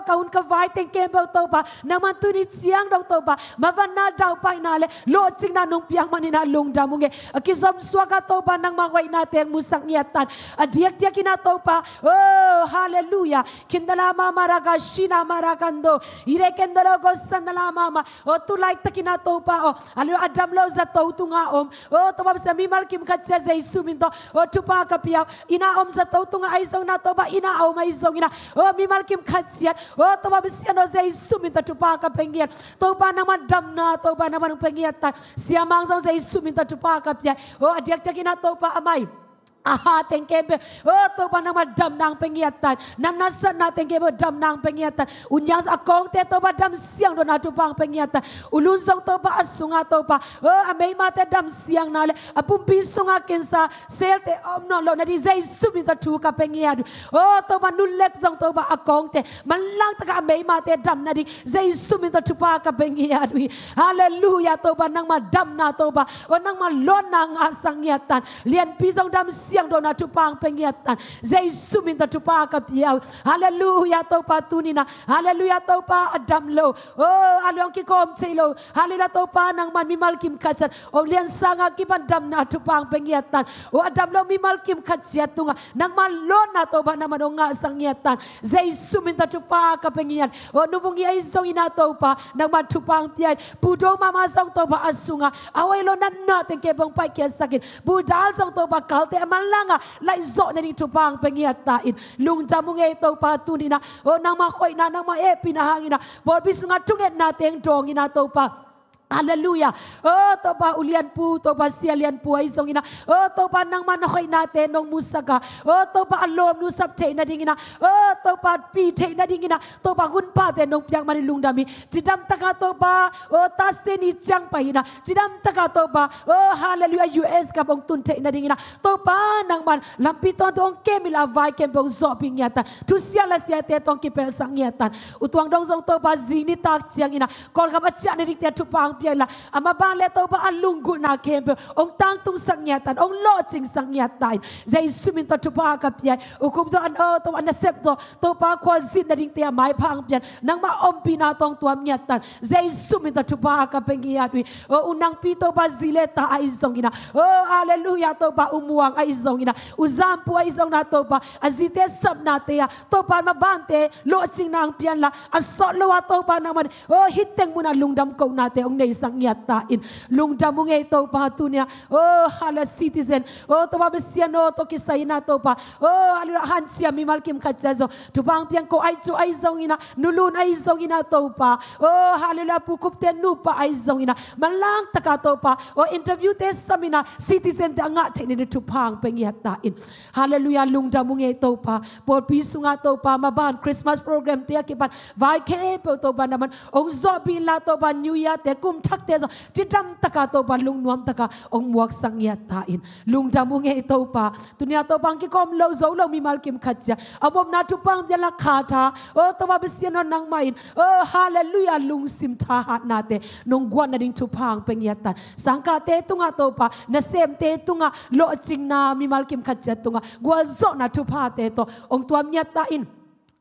S4: kaun ka vai ten kembo to pa nang man tuni chiang dong to pa mavana daw pa inale lo ching na nong piang manina lungdam munge akisom swaga to pa nang mawai na teng musang niatan adiak dia kina to pa hallelujah kindala ma maraga shina marakando ire kendalo go sandala mama tulay takina to pa alo adam lo za to tunga to ba sa mimal kim katsa za isuminto tupa ka piaw ina za to tunga ay song na to ba ina may song ina mimal kim katsa to ba siano za isuminto tupa ka pengiat to pa naman dam na to pa naman pengiat siamang song za isuminto tupa ka pia adiak takina to pa amay aha tengkebe to pa nang madam nang pengiatan nanasan na tengkebe dam nang pengiatan unyang akong te to pa dam siang do na to pang pengiatan ulunsong to pa asunga to pa amay mate dam siang na le apumpi sunga kinsa selte no lo na di zay sumi to tu ka pengiadu to pa nulek song to pa akong te manlang taka amay mate dam na di zay sumi to tu pa ka pengiadu hallelujah to pa nang madam na to pa nang malon nang asangiatan lian pisong dam siang do na tupang pengiatan zay suminta tupa ka piaw hallelujah to pa tunina hallelujah to pa adam lo along kikom tselo hallelujah to pa nang man mimal kim katsan lian sanga kipan dam na tupang pengiatan adam lo mimal kim katsiat tunga nang malon na to ba naman nga sangiatan zay suminta tupa ka pengiat nubong iya isong ina to pa nang matupang piay pudo mama song to pa asunga away lo nan natin kebang pa kya sakin budal song to pa kalte langa lai zo na ni tupang pengiatain lung jamung ito patunina nang makoy na nang maepi na hangina borbis nga tunget nating dong ina to pa hallelujah to pa ulian pu to pa sialian pu ay song ina to pa nang manakoy natin nong musaka to pa alom nu sabte na dingina to pa pite na dingina to pa gunpa te nong piang manilung dami jidam taka to pa taste ni chang pa ina jidam taka to pa hallelujah US ka bong tunte na dingina to pa nang man lampito dong kemila vai kembong zoping yata tu siala siate tong kipel sang yatan utuang dong zong to pa zini tak chiang ina kol ka batya ni dikte tupang piala amabale to ba alunggu na kembe ong tang tung sangyatan ong lodging sangyatan zay suminto to pa ka pian ukum zo an to an septo to pa kwa zin na ding tia mai phang pian nang ma om pina tong tuam nyatan zay suminto to pa ka pengiatwi unang pito ba zileta ay zongina hallelujah to pa umuang ay zongina uzampu ay zong na to pa azite sab na tia to pa mabante lodging nang pian la asolo wa to pa naman hiteng muna lungdam ko nate ong isang yatain lungdam mo ito pa tunya hala citizen to ba besiano to kisay na to pa alirahan siya mi malkim katsazo tupang piang ko ay to ay zong ina nulun ay zong ina to pa halila pukup ten nupa ay zong ina malang taka to pa interview test sa mina citizen te nga te ni tupang pengyatain hallelujah lungdam mo ito pa por piso nga to pa maban Christmas program te akipan vai ke to ba naman ong zobi la to ba new year te kum thak te chidam taka to ba lung nuam taka ong muak sang yatain lungdam mo ito pa tunia to pang ki kom lo zo lo mi malkim khatja abom na tupang jala khata to ba bisian nang main hallelujah lung sim tha hat na te nong gwan na ding tupang pengyatan sangka te tunga to pa na sem te tunga lo ching na mi malkim khatja tunga gwal zo na tupa te to ong tuam yatain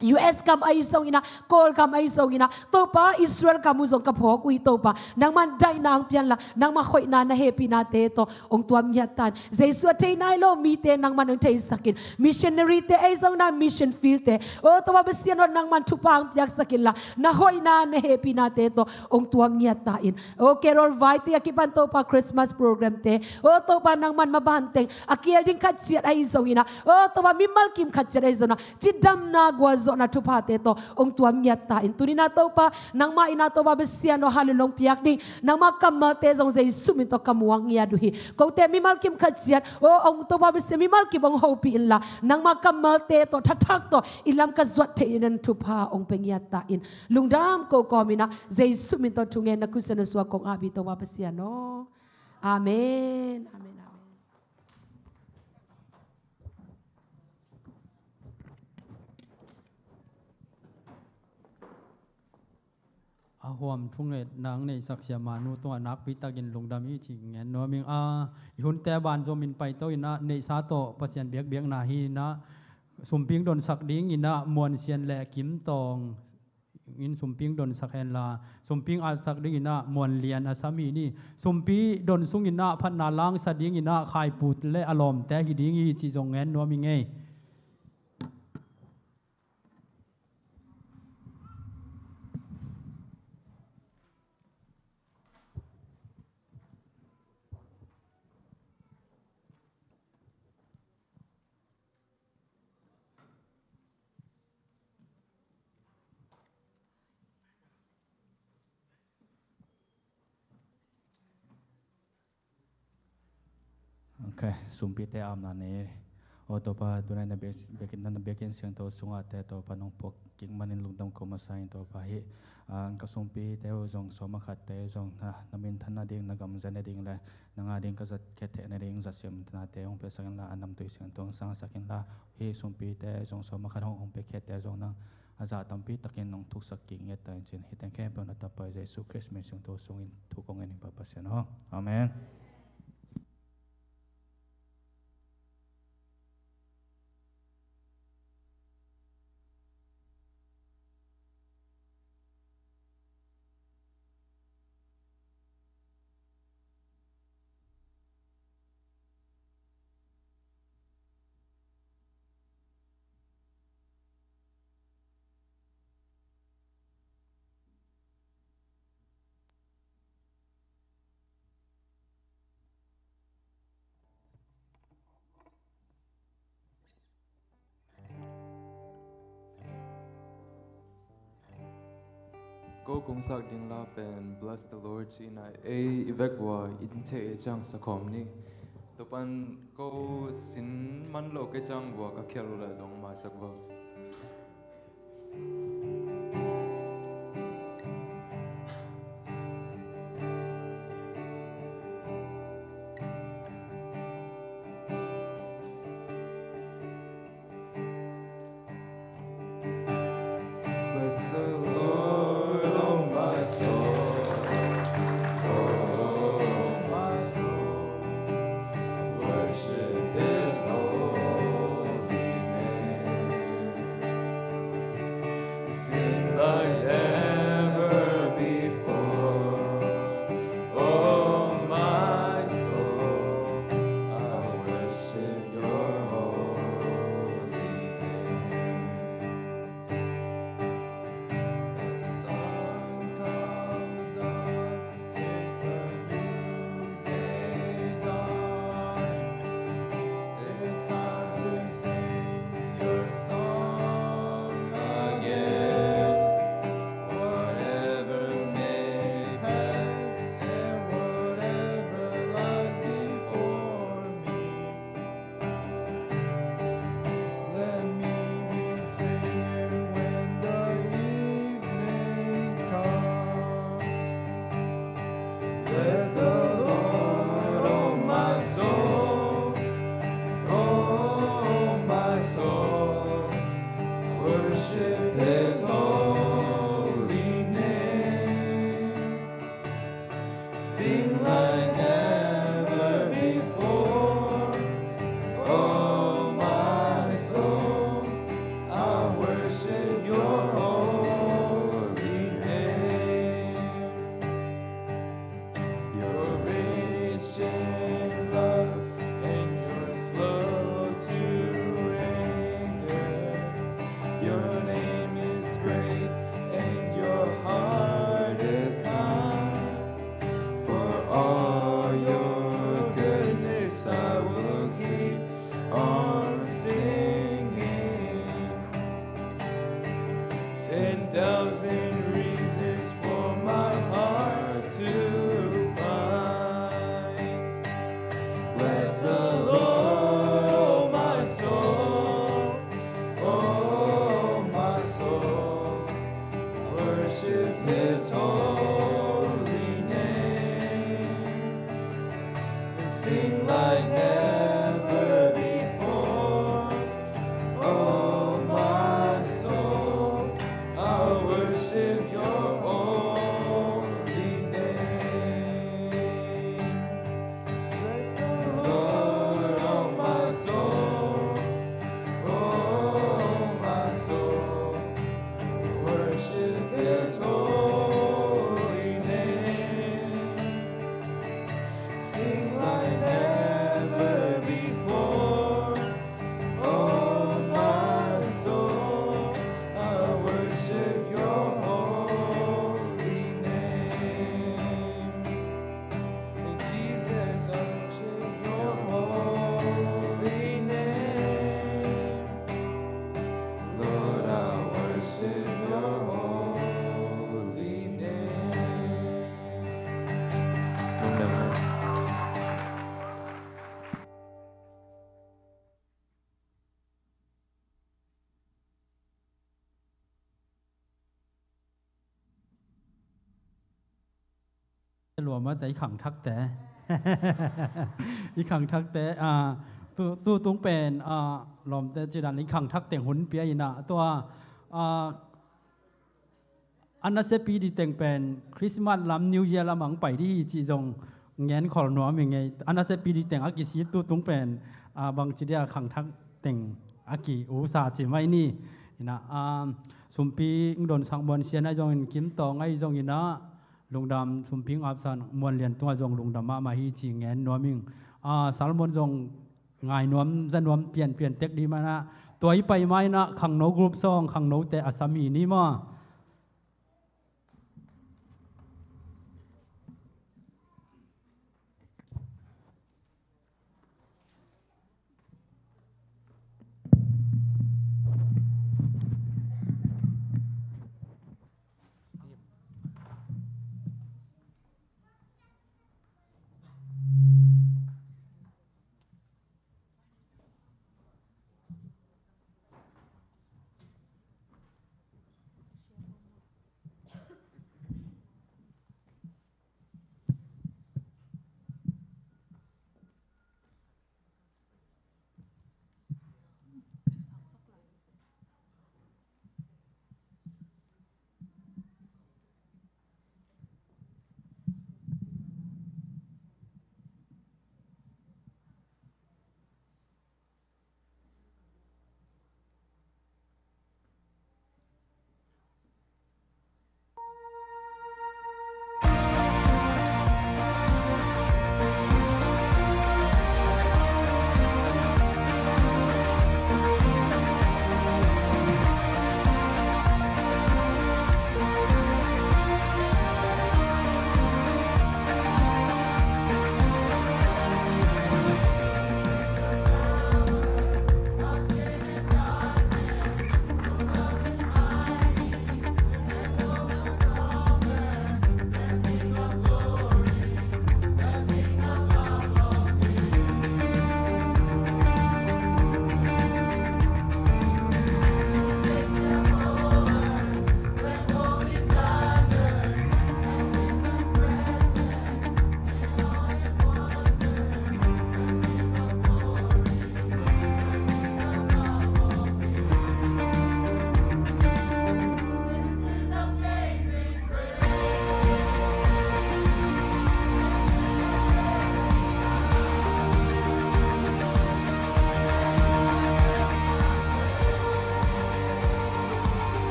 S4: US kam ay isong ina, call kam ay isong ina, to pa Israel kamuzong kapok ito pa, nang manday na ang piyan la, nang makoy na happy na teto, ong tuam yatan, zay suatay na ilo, mite nang manong tay sakin, missionary te ay isong na mission field te, to mabasyan nang mantupa ang piyak sakin la, nahoy na happy na teto, ong tuam yatain, Carol Vite, akipan to pa Christmas program te, to pa nang man mabanteng, akiyal din katsiyat ay isong ina, to pa mimalkim katsiyat ay isong na, chidam na gwazo na tupate to ong tuam yatain tuni na to pa nang ma ina to ba besiano halulong piak ding nang makamate zong zay suminto kamuang yaduhi ko te mi malkim khatsiat ong to ba besi mi malkim ong hopi illa nang makamate to thatak to ilam ka zwat te inen tupa ong pengyatain lungdam ko komina zay suminto tungen na kusano swa kong abi to ba besiano amen amen.
S3: ahom thunget nang nei saksia manu to anak pitagin lungdami chi ngen no ming a hun te ban zo min pai to ina nei sa to pasian biak biak na hi na sumping don sak ding ina muan sian le kim tong in sumping don sak hen la sumping al sak ding ina muan lian asami ni sumpi don sung ina phan na lang sa ding ina khai put le alom te hi ding hi chi jong ngen no ming ei
S5: Okay, sumpi te am na ne. O to pa tunay na bekin na bekin siyang to sunga te to pa nung pok king manin lungdam ko masayin to pa hi. Ang kasumpi te o zong soma khat te zong na namin tan na ding nagam zan na ding la nga ding kazat kete na ding zasyam na te ong pe sakin la anam to siyang tong sang sakin la hi sumpi te zong soma khat ong pe kete zong na aza tampi takin nong tuk saking yeta chin hitan kaya pa na tapay Jesu Christ siyang to sungin tukong ening papasyan ho. Amen.
S6: Go kung sak ding la pen bless the Lord chi na e ivekwa in te e chang sakom ni topan go sin man lo ke chang wa ka khelo la jong ma sakwa bless the Lord, oh my soul, oh my soul, worship His holy name. Sing like never before, oh my soul, I worship Your holy name. Sun comes up, it's a new day dawn. It's time to sing Your song again. Whatever may pass and whatever lies before me, let me be singing when the evening comes. Bless the Lord, oh my soul, oh my soul, worship His holy name. Sing like never before, oh my soul, I worship Your holy name. You're rich in love and You're slow to anger. Your name is great and Your heart is kind. For all Your goodness I will keep on singing. 10,000 reasons for my heart to find. Bless the Lord, oh my soul, oh my soul, worship His holy name. And sing like never before, oh my soul, I worship
S3: รวมมาแต่ขังทักแต่ อีขังทักแต่ตู้ตุ้งเป็นลมแต่จีดันอีขังทักแต่งหุ่นเปียอีน่ะตัวอันนั้นเซปีดีแต่งเป็นคริสต์มาสลำนิวเยียร์ลำหมังไปที่จีจงเงี้ยขอหนัวมีไงอันนั้นเซปีดีแต่งอากิซีตู้ตุ้งเป็นบางจีเดียขังทักแต่งอากิอุสาจิไม่นี่นะสุมปีโดนสังบอลเสียนไอจงกิมตองไอจงอินะลุงดำสุมพิงอับสันมวลเรียนตัวจงลุงดำมาฮีจีเงี้ยนัวมิงสารมนจงง่ายนวมจะนวมเปลี่ยนเทคดีมานะตัวอีไปไม้นะขังโนกรุ๊ปซองขังโนแต่อาสามีนี่มา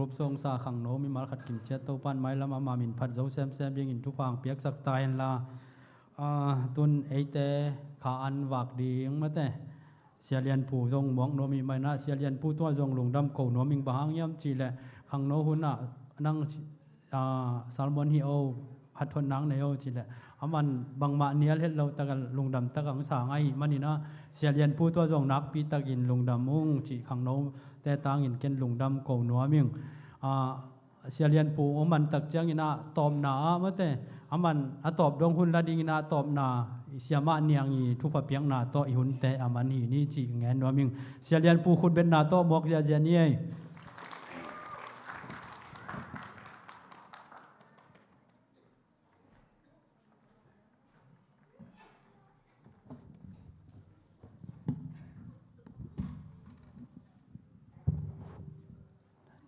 S3: รูปทรงสาขังโนมีมาขัดกิมเช็ดตัวปันไม้ละมามินพัดเจ้าแซมยังอินทุพังเปียกสักตายละตุนไอเตขาอันวากดียังมาแต่เสียเลียนผู้ทรงหมองโนมีไม่น่าเสียเลียนผู้ตัวทรงหลงดำเก่าโนมิงบางย่ำจีแหละขังโนหุ่นน่ะนั่งซาลมอนฮิโอหัดทนนังในโอจีแหละอามันบางมาเนียเห็นเราตะกันลงดำตะกังสางไอมันนี่นะเสียเลียนผู้ตัวทรงนักปีตะกินลงดำมุงจีขังโนแต่ต่างอินเกนลงดำเก่าโนมิงเสียเลียนผู้อามันตักเจียงอินาตอมนาเมื่อแต่อามันตอบดวงหุ่นละดิงอินาตอมนาเสียมาเนียงอีทุพเปียงนาโตอีหุ่นแต่อามันนี่จีแงนโนมิงเสียเลียนผู้คุณเป็นนาโตหมวกเจียนี่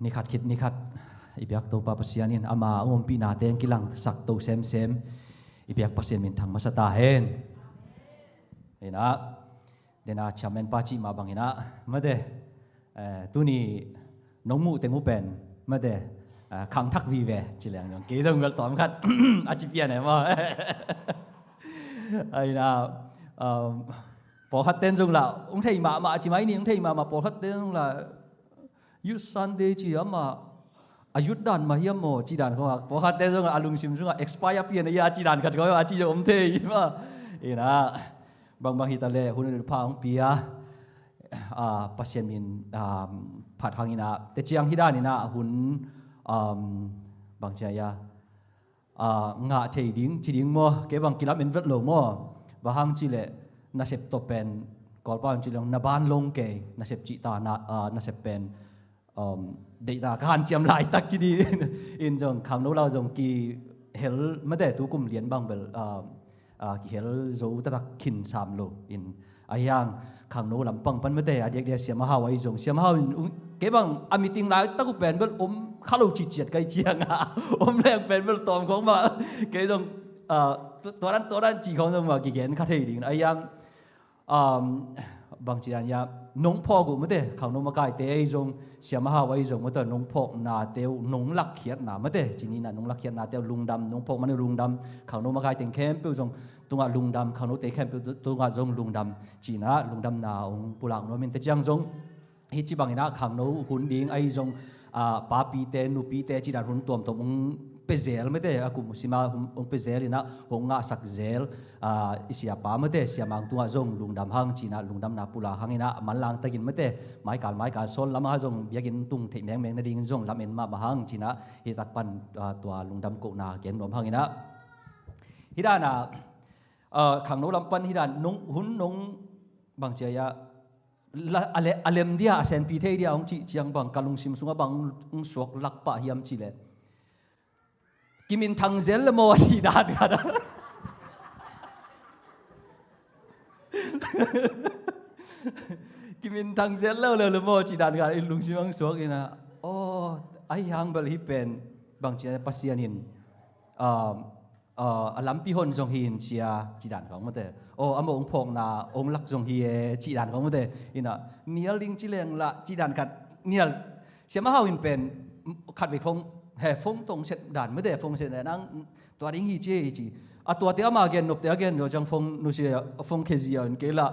S7: นี่ขัดคิดนี่ขัดอีเบียกตัวปาปัสยานินอามาองค์ปีนาเตงกิลังสักตัวเซมอีเบียกปัสยามินทางมาสตาเฮนเห็นนะเดน่าชามันปาจิมาบังเห็นนะมาเดตัวนี้น้องมูเตงูเป็นมาเดขังทักวีเวจิเลงอย่างกี่ต้องเวลตอมขัดอาจิเปียเนี่ยว่าไอ้นะพอขัดเต้นจงละองค์ไทยมาจิไม่นี่องค์ไทยมาพอขัดเต้นจงละยุสันเดจิอามาอายุดันมาเฮียโมจีดันเขาว่าพอขัดเต้นจงอาลุงซิมจงexpire เปลี่ยนยาจีดันขัดเขาอาจีจะอมเทยว่าเอ็นะบางฮิตาเล่หุ่นพาองเปียปัสเซียมินผัดหางินะแต่เจียงฮิดานี่นะหุ่นบางเจียงะเทดิ้งจีดิ้งโมเก็บบางกิลับเป็นวัดหลงโมบางจีเล่น่าเสพตัวเป็นกอลป้าจีเล่นาบานลงเกย์น่าเสพจิตาน่าเสพเป็นเด็กตาการเจียมลายตักจีดีอินจงคำนู้เราจงกีเฮลไม่ได้ตัวกุมเลียนบางเบลกีเฮลโจตักขินสามโลอินอายังขังโนลำปังปันไม่ได้เด็กเดียเสียมาหาไว้จงเสียมาหาเก็บบังอามิติงลายตักกุเป็นเบลข้าเราจีเจียดไกเจียงแรงเป็นเบลตอมของมาเก็บจงตัวนั้นจีของจงมากี่เกณฑ์ข้าเทียดิ้งอายังบางทีอันยาน้องพ่อกูไม่ได้ขังน้องมาไกเตยจงเสียมาหาไว้จงไม่ได้น้องพ่อนาเตียวน้องลักเขียดนาไม่ได้จีนี่นะน้องลักเขียดนาเตียวลุงดำน้องพ่อมันลุงดำขังน้องมาไกเต็งเข้มเปียวจงตัวลุงดำขังน้องเตะเข้มเปียวตัวจงลุงดำจีน่ะลุงดำนาองปุลังน้องมินเตจังจงฮิจิบังนะขังน้องหุ่นดิ้งไอจงป้าปีเตนูปีเตจีน่ะหุ่นตัวมองเปเซลไม่ได้aku mesti mah pezel ina honga sak zel siapa mete siamang tua zong lungdam hang Cina lungdam na pula hang ina malang tagin mete mai kal sol lama zong biagin tung thei meng na ding zong lamen ma hang Cina hitak pan tua lungdam ko na ken rom hang ina hidana khang no lampan hidan nong hun nong bang chaya alem dia asen pi thei dia ong chi chiang bang kalung sim sunga bang suak lak pa hiam chi leกิมินทังเซลโมทีดานกันกิมินทังเซลเลยโมทีดานกันลุงชิมังสวกนะโอ้ไอ้ยังบริเป็นบางทีปัสยานินลัมพิฮอนจงฮินเชียจีดานของมันเตอโอ้อโมองพงนาองลักจงฮีจีดานของมันเตออินะเนียลิงจิเลงละจีดานกันเนียเสียมาเฮาอินเป็นขัดวิคงเฮ้ฟงตรงเสร็จด่านไม่ได้ฟงเสร็จนั่งตัวดิ้งฮีเจจีตัวเตี้ยมาเกนนบเตี้ยเกนเราจังฟงนุเสียฟงเคซีอันเกล่า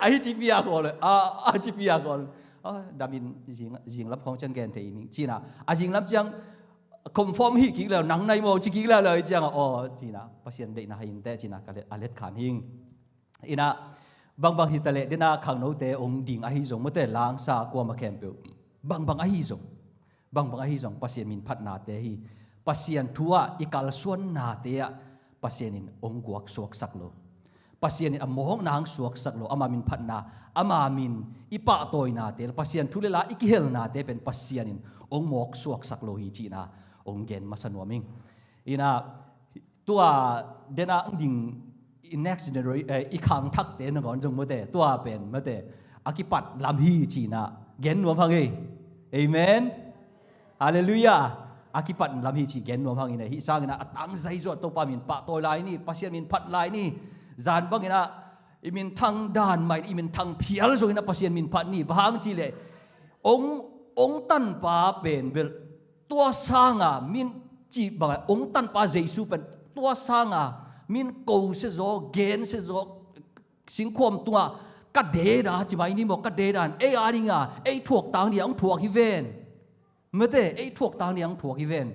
S7: ไอจีพีอาก่อนเลยจีพีอาก่อนดามินจิงรับของจังเกนเทียนี่จีน่ะจิงรับจังคอมฟอร์มฮีกี่แล้วหนังในโมจิกี่แล้วเลยจังจีน่ะพัศยันเด็กน่ะหินแต่จีน่ะก็เลยอเล็ดขานหิงอินะบางฮิตาเลเดน่ะขังโนเตองดิ่งอหิจงไม่ได้ล้างซากลัวมาแคมเปิลบางอหิจงบางอหิจงพัศยันมินพัดนาเตฮีพัศยันทัวอีกาลส่วนนาเตะพัศยันินองกวกสวกสักโลพัศยันินอมองนางสวกสักโลอามามินพัดนาอามามินอีปะโตยนาเตะพัศยันทุเลลาอีกเฮลนาเตะเป็นพัศยันินองหมอกสวกสักโลฮีจีนาองเกนมาสนวมิงอีน่าตัวเดน่าดิ่ง next generation อีขังทักเตนก่อนจงเมื่อเตตัวเป็นเมื่อเตอากิปัดลำฮีจีน่าเกนนวมพังเอเอเมนฮาเลลูยาอากิปัดลำฮีจีเกนนวมพังอินะฮิสังอินะตั้งใจจวดตัวปามินปะตัวลายนี่ปัสยามินพัดลายนี่จานบังอินะอิมินทางด่านใหม่อิมินทางเพียลจงอินะปัสยามินพัดนี่บางจีเลยองตันปาเป็นเบล ตัวสร้างมินจีบางองค์ตันปาเจสุเป็นตัวสร้างมินโกเสโจเกนเสโจสิงควมตัวกัดเดดาจิมาอินี่บอกกัดเดดานอาริงถ่วงต่างเดียงถ่วงฮิเวนเมื่อเตถ่วงต่างเดียงถ่วงฮิเวน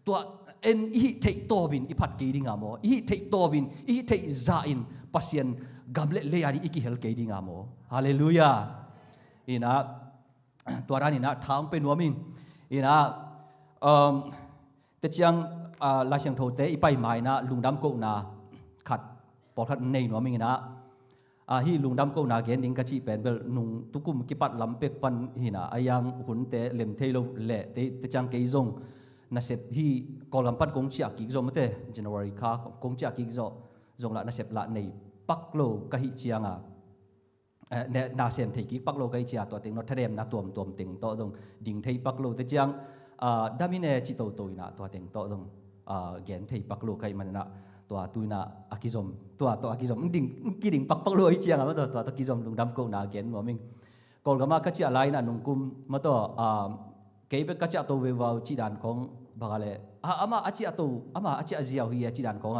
S7: ตัวอีเทโตบินอีพัดเกดิงามออีเทโตบินอีเทซาอินปัสยันกัมเลเลอาริอีกิเฮลเกดิงามอฮาเลลูยาอีนะตัวร้านนี่นะทางเป็นหัวมิงอีนะแต่จังลาเชียงโทเตอีไปหมายนะลุงดำโกนาขัดปอดขัดในหัวมิงนะฮีลุงดำโกนาเกนดิงกะจีเป็นเบลนุงตุกุมกิปัดลำเป็กปันหินะอายังหุ่นเตเล็มเทโลเละเตจังเกยซงน่าเสพฮีกอลำปันกงเชียกิกซงมั้งเต January ค่ะกงเชียกิกซงละน่าเสพละในปักโลกะฮิเชียงเนี่ยนาเซมเทกิปักโลกะฮิเชียตัวเต็งนอทเดมนาตัวมเต็งโตตรงดิ่งเทปักโลเตจังดามิเนจิโตโตยนะตัวเต็งโตตรงเกนเทปักโลกะฮิมันนะตัวตุยนะอากิซอมตัวอากิซอมดิ่งกี่ดิ่งปักโลฮิเชียงอ่ะตัวอากิซอมลุงดำโกนาเกนหัวมิงกอลกามากะเชียไลนะนุงกุมมาตัวเก็บกะเชียตัวเววาวจีดานของบางอะไรอามาอาชีพตัวอามาอาชีพเจียวเฮียจีดันของ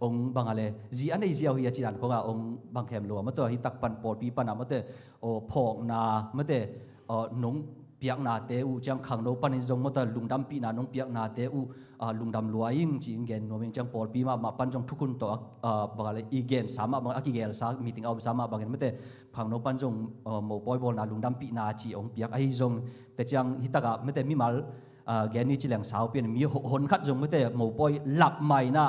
S7: องบางอะไรจีอันนี้เจียวเฮียจีดันขององบางแคมลัวมาตัวฮิตักปันปอดปีปันมาตัวพองนามาตัวนงเปียกนาเตอูจังขังโนปันจงมาตัวลุงดำปีนานงเปียกนาเตอูลุงดำลัวยิ่งจีเงินโนเมงจังปอดปีมาปันจงทุกคนตัวบางอะไรอีเกนสามบางอากิเกลสามีติงเอาสามบางเงินมาตัวขังโนปันจงโมปอยบอลนาลุงดำปีนาจีองเปียกไอจงแต่จังฮิตักมาตัวมีมาแกนี่จีแหลงสาวเปลี่ยนมีหนคัดจงไม่ได้หมู่ปอยหลับใหม่นะ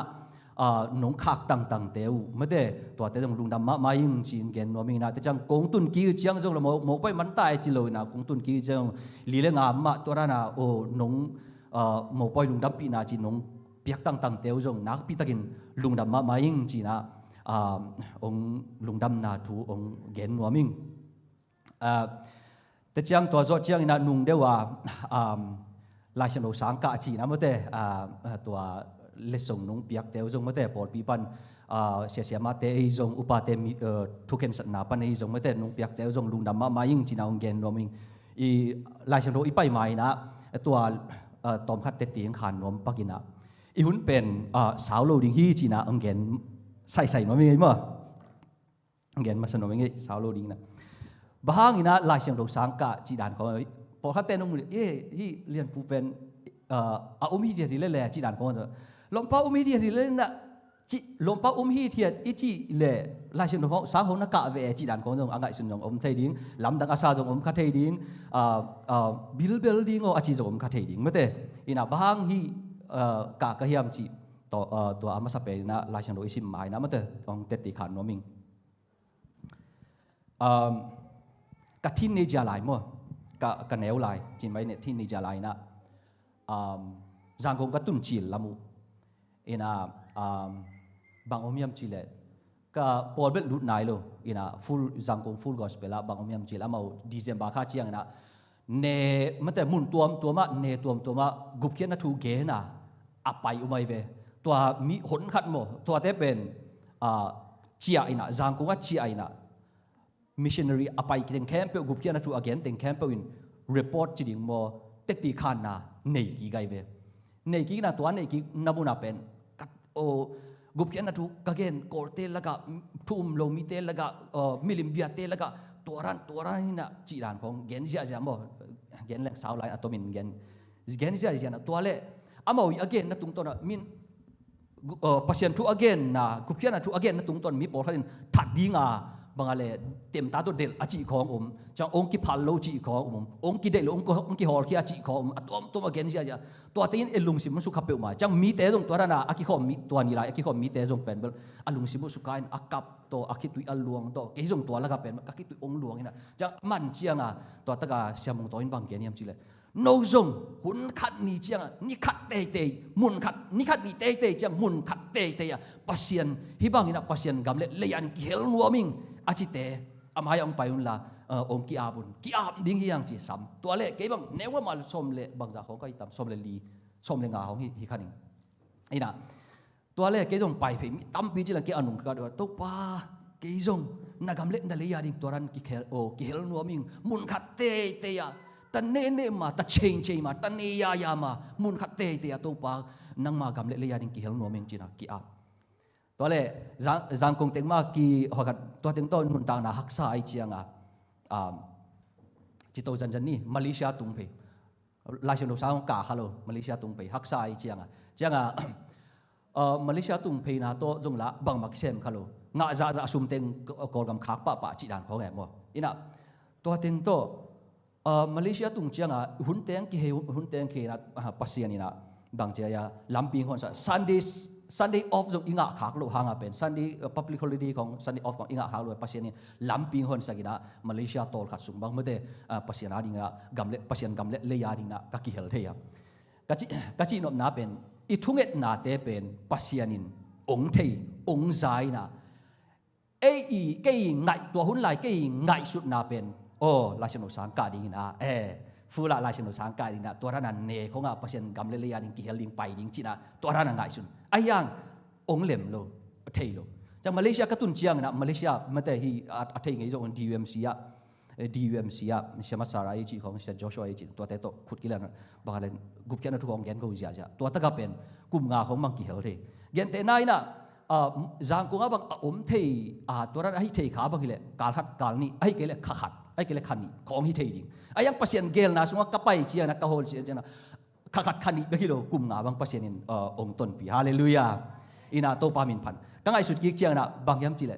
S7: หนงคักต่างเตียวไม่ได้ตัวเตียงลุงดำมายิ่งจีนแกนนัวมีนะแต่จังกงตุนกี้จังจงละหมู่ปอยมันตายจีเลยนะกงตุนกี้จังลีเลงามมาตัวนั้นนะโอ้หนงหมู่ปอยลุงดำปีนาจีนงเปียกต่างเตียวจงนักปีตะกินลุงดำมายิ่งจีนะองลุงดำนาทูองแกนนัวมิงแต่จังตัวโจจังนะนุ่งเดียวว่าลายเฉลสังกะจีนะมั้งเตตัวเลสงนงเปียกเตวจงมั้งเตปอดปีปันเสียมาเตยจงอุปาเตมีทุกเห็นสัตนาปันยจงมั้งเตนงเปียกเตวจงลุงดำมายิ่งจีนาองเกนรวมิงอีลายเฉลอีไปใหม่นะตัวตอมคัดเตตีงขานนวมปักินะอีหุ่นเป็นสาวโลดิงฮีจีนาองเกนใส่มาไม่ไงมั้งองเกนมาสนมไม่ไงสาวโลดิงนะบางอีนะลายเฉลสังกะจีดานเขาพอเขาเต้นนุ่มเฮีเรียนผู้เป็นอุมฮีเทียที่เล่นแหล่จีดันของเราลมป้าอุมฮีเทียที่เล่นน่ะจีลมป้าอุมฮีเทียอีจีเล่ลายเส้นของสาวของนักกะเวจีดันของเราอ่างไก่สุนทรอมเทดิ้งลำดังอาซาจงอมคาเทดิ้งบิลดิ้งโออาจีจงอมคาเทดิ้งเมื่อเตอินะบางฮีกะกะเฮียมจีตัวอามาสเปนะลายเส้นโดยสิมหมายนะเมื่อเตต้องเตติขันน้อมิงกะทินในจาลายมั้งกันแนวลายจีนไว้เนี่ยที่นิจาลายนะจางกงก็ตุนจีลละมูอินะบางอมยามจีเลยก็ปอดเบ็ดลุดนายโลอินะฟูลจางกงฟูลกอสเปล่าบางอมยามจีละมาดีเซมบาคาเชียงนะเนมันแต่มุนตัวมาเนตัวมากุบเขียนนะทูเกนะอับไปอุไมเวตัวมีหนขัดโมตัวเตเป็นเชียอินะจางกงก็เชียอินะmissionary อภัยกินแคมเปกุบเขียนนะชู again ติงแคมเปอิน report จีดิงโมเต็กตีขานนะเนกีไกเวเนกีนะตัวเนกีนับุนาเป็นโอกุบเขียนนะชู again โกเตลละกะทุ่มโลมิเตลละกะมิลิมเบียเตลละกะตัวรันนี่นะจีดานของเกนเสียโมเกนแหลงสาวไลน์อะตอมินเกนเสียนะตัวเล่อามาวิ again นะตุงตัวนะมินpasien tu again na kupian tu again na tungton mi por khalin thadinga bangale tem ta to del achi khong chang ong ki phal lo chi khong ong ki del ong ki hor ki achi khong atom to again sia ja to tin elung sim su khapeu ma chang mi te jong to ra na aki khom mi to ni la aki khom mi te jong pen bel alung sim su kain akap to aki tui aluang to ke jong to la ka pen ka ki tui ong luang ina chang man chianga to ta ka siamung to in bang ke niam chi le no zong hun khat ni chiang ni khat te mun khat ni khat ni te chiang mun khat te ya pasien hi bang ina pasien gam le yan ki hel nuaming achi te amai ong payun la ong ki abun ki ab ding hiang chi sam to le ke bang newa mal som le bang ja khong kai tam som le li som le nga hong hi khaning ina to le ke jong pai phe mi tam pi chi la ke anung ka to pa ke jong na gam le na le ya ding to ran ki hel nuaming mun khat te ya ตันเน่มาตัดเชงมาตันเนียมามุนขัดเตะตัวปานังมากำเละเลยยังกิเฮลโนเมงจีน่ะกิอาตัวเล่จังคงเต็งมากีหักตัวเต็งต้นมุนต่างน่ะฮักษาไอเจียงจิตโตจันนี่มาเลเซียตุงเพลายชนสาวกาฮัลโหลมาเลเซียตุงเพฮักษาไอเจียงมาเลเซียตุงเพนะโตจงละบังมักเซมฮัลโหลงะจะสุ่มเต็งกอลกำคักปะจีดันเขาแง่หมดอินะตัวเต็งโตมาเลเซียตุงเจียงหุ่นเต็งกี่นะปัสยานี่นะบางเจียลำปีคนสันSunday off จงอิงะขากโลหางเป็น Sunday public holiday ของ Sunday off ของอิงะขากโลปัสยานี่ลำปีคนสักินะมาเลเซียโตลขัดสุ่มบางเมื่อเดปัสยานาดิงะกำเละปัสยานกำเละเลยาดิงะกักกิเฮลเทียกัจจินบนาเป็นอีทุ่งเอ็ดนาเตเป็นปัสยานินองเทองใจนะเอีเกี่ยงไงตัวหุ่นลายเกี่ยงไงสุดนาเป็นโอ้ลายชนสังกาดิงนะฟูละลายชนสังกาดิงนะตัวนั้นเนของปัสยานกำเละเลยาดิงกิเฮลิงไปดิงจีนะตัวนั้นไงสุดไอ้ยังองเล็มโลเทโลจากมาเลเซียก็ตุนเชียงนะมาเลเซียมันแต่ที่อัฐิไงจง DUMC เชื่อมาสาระจีของเซนโจชัวจีตัวแต่โตขุดกิเลนบางอะไรกุบแค่นั้นทุกองแกนก็อุจจาระตัวตะกับเป็นกุมงาของมังกิเฮลเทเย็นแต่นายนะจางกูงาบางอมเทตัวนั้นให้เทขาบางกิเลกาลขัดกาลนี้ไอ้กิเลขัดไอ้กิเลขันนี้ของให้เทดิงไอ้ยังปัสยันเกลนะสมมติกับไปเชียนะกับโฮลเชียนะขัดขันนี้บางกิโลกุมงาบางปัสยันองต้นปีฮาเลลูยาอินาโตปามินพันกังไอสุดกิเชียนะบางยามจีเล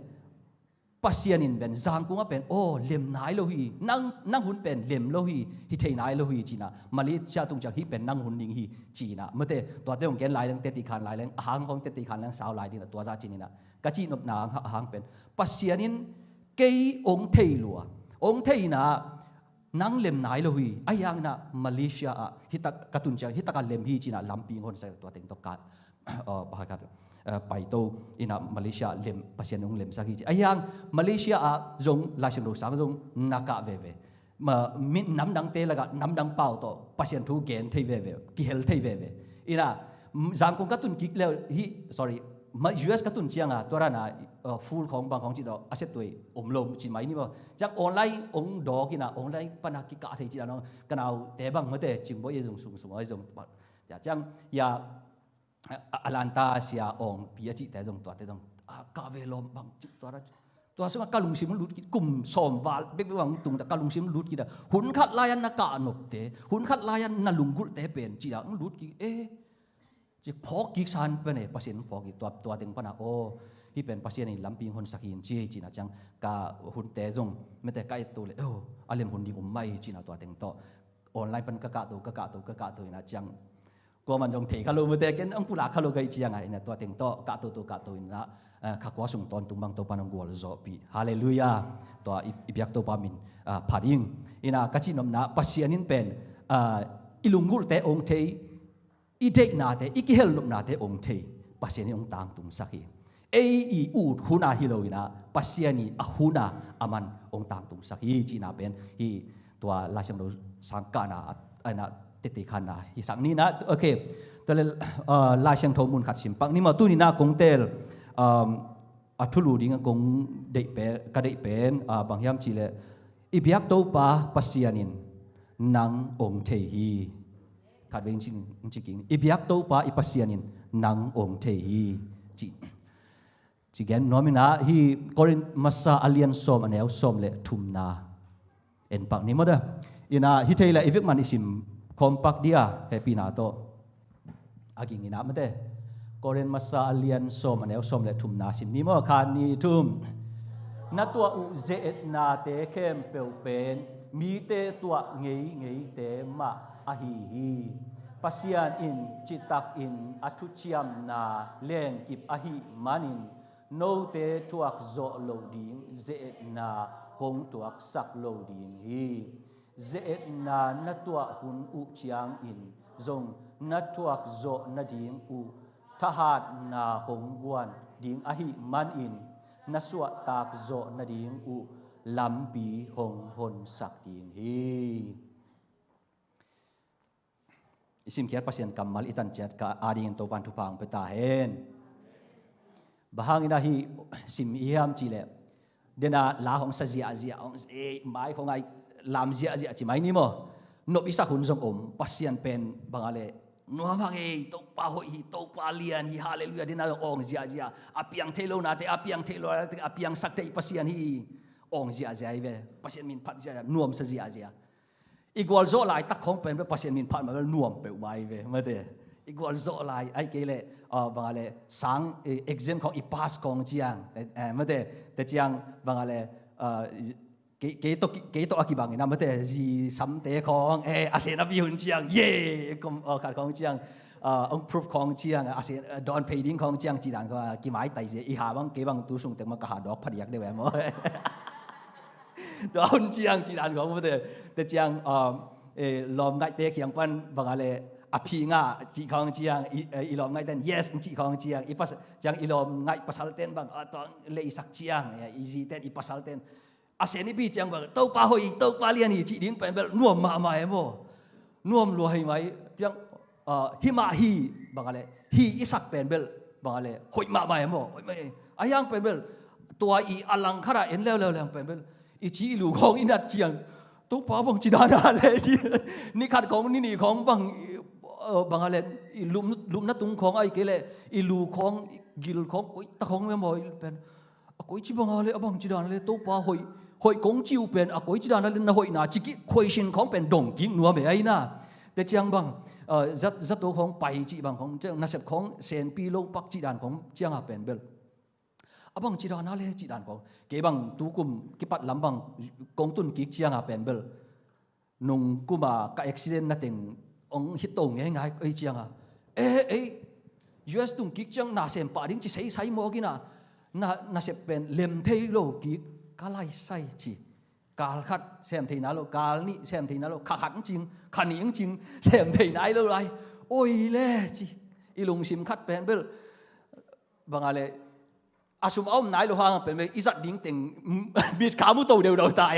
S7: ปัสยานินเป็นจางกูงาเป็นโอ้เลี่ยมนายโลหีนั่งหุ่นเป็นเลี่ยมโลหีฮิเทนายโลหีจีน่ะมาเลเซียตรงจากฮิเป็นนั่งหุ่นดิงฮีจีน่ะเมื่อเตตัวเต้ของแกนลายแรงเตติขันลายแรงหางของเตติขันแรงสาวลายดิน่ะตัวจ้าจีนี่น่ะกะจีนบนางหางเป็นปัสยานินเกยองเทลัวองเทน่ะนั่งเลี่ยมนายโลหีไอ้ยังน่ะมาเลเซียฮิตกะตุนจากฮิตกันเลี่ยมฮีจีน่ะลำปีงคนใส่ตัวเต็งตกการปะกันไปโตอินามาเลเซียเล็มปัสยานุงเล็มสักทีไอ้ยังมาเลเซียจงลาชิมรูสังจงนักเวเวมามิน้ำดังเตละกันน้ำดังเป่าโตปัสยานทูเกนเทเวเวกิเฮลเทเวเวอินาจางคงกัตุนกิกแล้วฮีsorry มา US กัตุนเชียงตัวนั้นฟูลของบางของจีโตอาเซตตัวลมจีไม่นี่บ่จากออนไลน์องดอกินะออนไลน์ปนักกิกะเทจีนะกันเอาแต่บางเมื่อแต่จิงบ่ยังสูงไอ้จงจังอย่าอลันตาเสียองปีจิแต่ตรงตัวแต่ตรงกาเวลมบางตัวสมัยกาลุงซิมลุดกิกลุ่มสอมวาลเบ๊กวังตุงแต่กาลุงซิมลุดกิดหุ่นขัดลายันนักการนบเตหุ่นขัดลายันนัลุงกุลเตเป็นจีดังลุดกิจีพอกิกสันเป็นปัสยานพอกิตัวเต็งปนะโอ้ที่เป็นปัสยานิลำปีคนสักหินจีน่ะจังกาหุ่นเตจงไม่แต่ใกล้ตัวเลยอาเลมหุ่นดีไม่จีน่ะตัวเต็งโตออนไลน์เป็นกะตัวนะจังก็มันจงเทขลุ่มแต่กันอังปุระขลุ่มกันจียังไงเนี่ยตัวเต็งโตกะตัวนะข้าขวาส่งตอนตุงบังตัวปานงกัวลโซปีฮาเลลูยาตัวอิบยักตัวปามินผาดิงอินะกัจจินมนะปัสยานินเป็นอิลุงกุลเตองเทอิเดนาเตอิกิเฮลนุนาเตองเทปัสยานิองตางตุงสักฮีอูดหุนาฮิโลวินะปัสยานิอะหุนาอามันองตางตุงสักฮีจีนาเป็นฮีตัวลาชมโดสังกานาอันนะติขันนะฮิสังนี้นะโอเคตัวลายเชียงทมุนขัดสิมปังนี่มาตู้นี่นะกงเตลอัทุลูดิ้งกงเดเปกระเดเป็นบางยามจีเลอิบยักโตปาปัสยานินนังองเทฮีขัดเวงจิงจิงอิบยักโตปาอิปัสยานินนังองเทฮีจีแกนน้อมินะฮีกอรินมาซาอเลียนซอมอันเอลซอมเลทุมนาเอ็นปังนี่มาเด้ออินาฮิเทเลอิฟิกมันอิสิมkompak dia happy na to aging ina mate koren masa alian som aneu som le thum na sim ni mo khan ni thum na tua u ze et na te khem peu pen mi te tua ngei te ma a hi pasian in chitak in athuchiam na len kip a hi manin no te tuak zo lo ding ze et na hong tuak sak lo ding hi zeet na natua hun u chiang in zong natuak zo na ding u thahat na hongguan ding ahi man in nasua tak zo na ding u lampi hong hon sak ding hi isim kiat pasien kamal itan chat ka ading to pan thupang peta hen bahang ina hi sim iam chile dena la hong sa zia ong mai hong ai làm gì chi mấy ní mò นบอิสักหุ่นทรงอมปัสยันเป็นบางอะไรนัวมังเอตกปาหอยตกปาเลียนฮิฮาเลลูยาดินาองเจียเจียอาพิยังเทโลนาเตอาพิยังเทโลนาเตอาพิยังสักเตปัสยันฮีองเจียเจียเวปัสยันมินพัดเจียนวมเสียเจียอีกวันโซลายตักของเป็นปัสยันมินพัดมันนวมเปล่าเวมาเดอีกวันโซลายไอ้เกลบางอะไรสังเอ็กซ์มของอีพาสของเจียงมาเดแต่เจียงบางอะไรเกตอากิบังนะมาเตจีสัมเตของอาเซียนอภิหุ่นเจียงเย่กรมขาดของเจียงองค์พรูฟของเจียงอาเซียนดอนเพย์ดิ้งของเจียงจีดันก็กี่ไม้ไต่เสียอีหาบังเกบังตู้ส่งแต่มากระหาดอกพัดยักได้แหวมั้ยดอนเจียงจีดันของมาเตแต่เจียงลมไงเตะเขียงปันบางอะไรอภิงาจีของเจียงอีลมไงเต้น yes จีของเจียงอีปัสเจียงอีลมไงปัสสัลเต้นบางตอนเลยสักเจียงอีจีเต้นอีปัสสัลเต้นอาเซียนนี่พี่จังแบบเต้าปลาหอยเต้าปลาเลียนี่จีดิ้งเป็นแบบน่วมมาเอโมน่วมรัวให้ไหมจังฮิมาฮีบางอะไรฮีอิสักเป็นแบบบางอะไรหอยมาเอโมหอยไม่อายังเป็นแบบตัวอีอลังขระเอ็นแล้วเป็นแบบอีจีลูของอินัดเจียงเต้าปลาบางจีดาเลยจีนี่ขัดของนี่ของบางอะไรลุมนัดตุงของไอ้เกลอีลูของกิลของกุยตะของไม่หมดเป็นกุยจีบางอะไรบางจีดานเลยเต้าปลาหอยกงจิวเป็นกุยจีดานเลยนะหอยน่ะจิกิคุยชินของเป็นดงกิ้งนัวไม่ไอ้น่ะแต่เจียงบางจัดตัวของไปจีบางของเจ้านักเสพของเซนปีโลปักจีดานของเจียงเป็นเบลบางจีดานอะไรจีดานของเก็บางตุกุมกิปัดลำบางกงตุนกิกเจียงเป็นเบลนุ่งกุมากะอุบิเหตุนั่นเององฮิตตงง่ายไอ้เจียงUS ตุงกิกเจียงน่าเสพป่าดิ้งจีใส่หมอกินะน่าเสพเป็นเล่มเทโลกิกกาไลใส่จีกาลขัดเสพทีนั้นโลกาลนี่เสพทีนั้นโลขัดจริงขันนี้จริงเสพทีไหนโลไรโอ้ยเล่จีอีลุงซิมขัดเป็นเบลบางอะไรอาสมเอาไหนโลหะเป็นอีสัตดิ้งเต็งบีดขามุโตเดียวตาย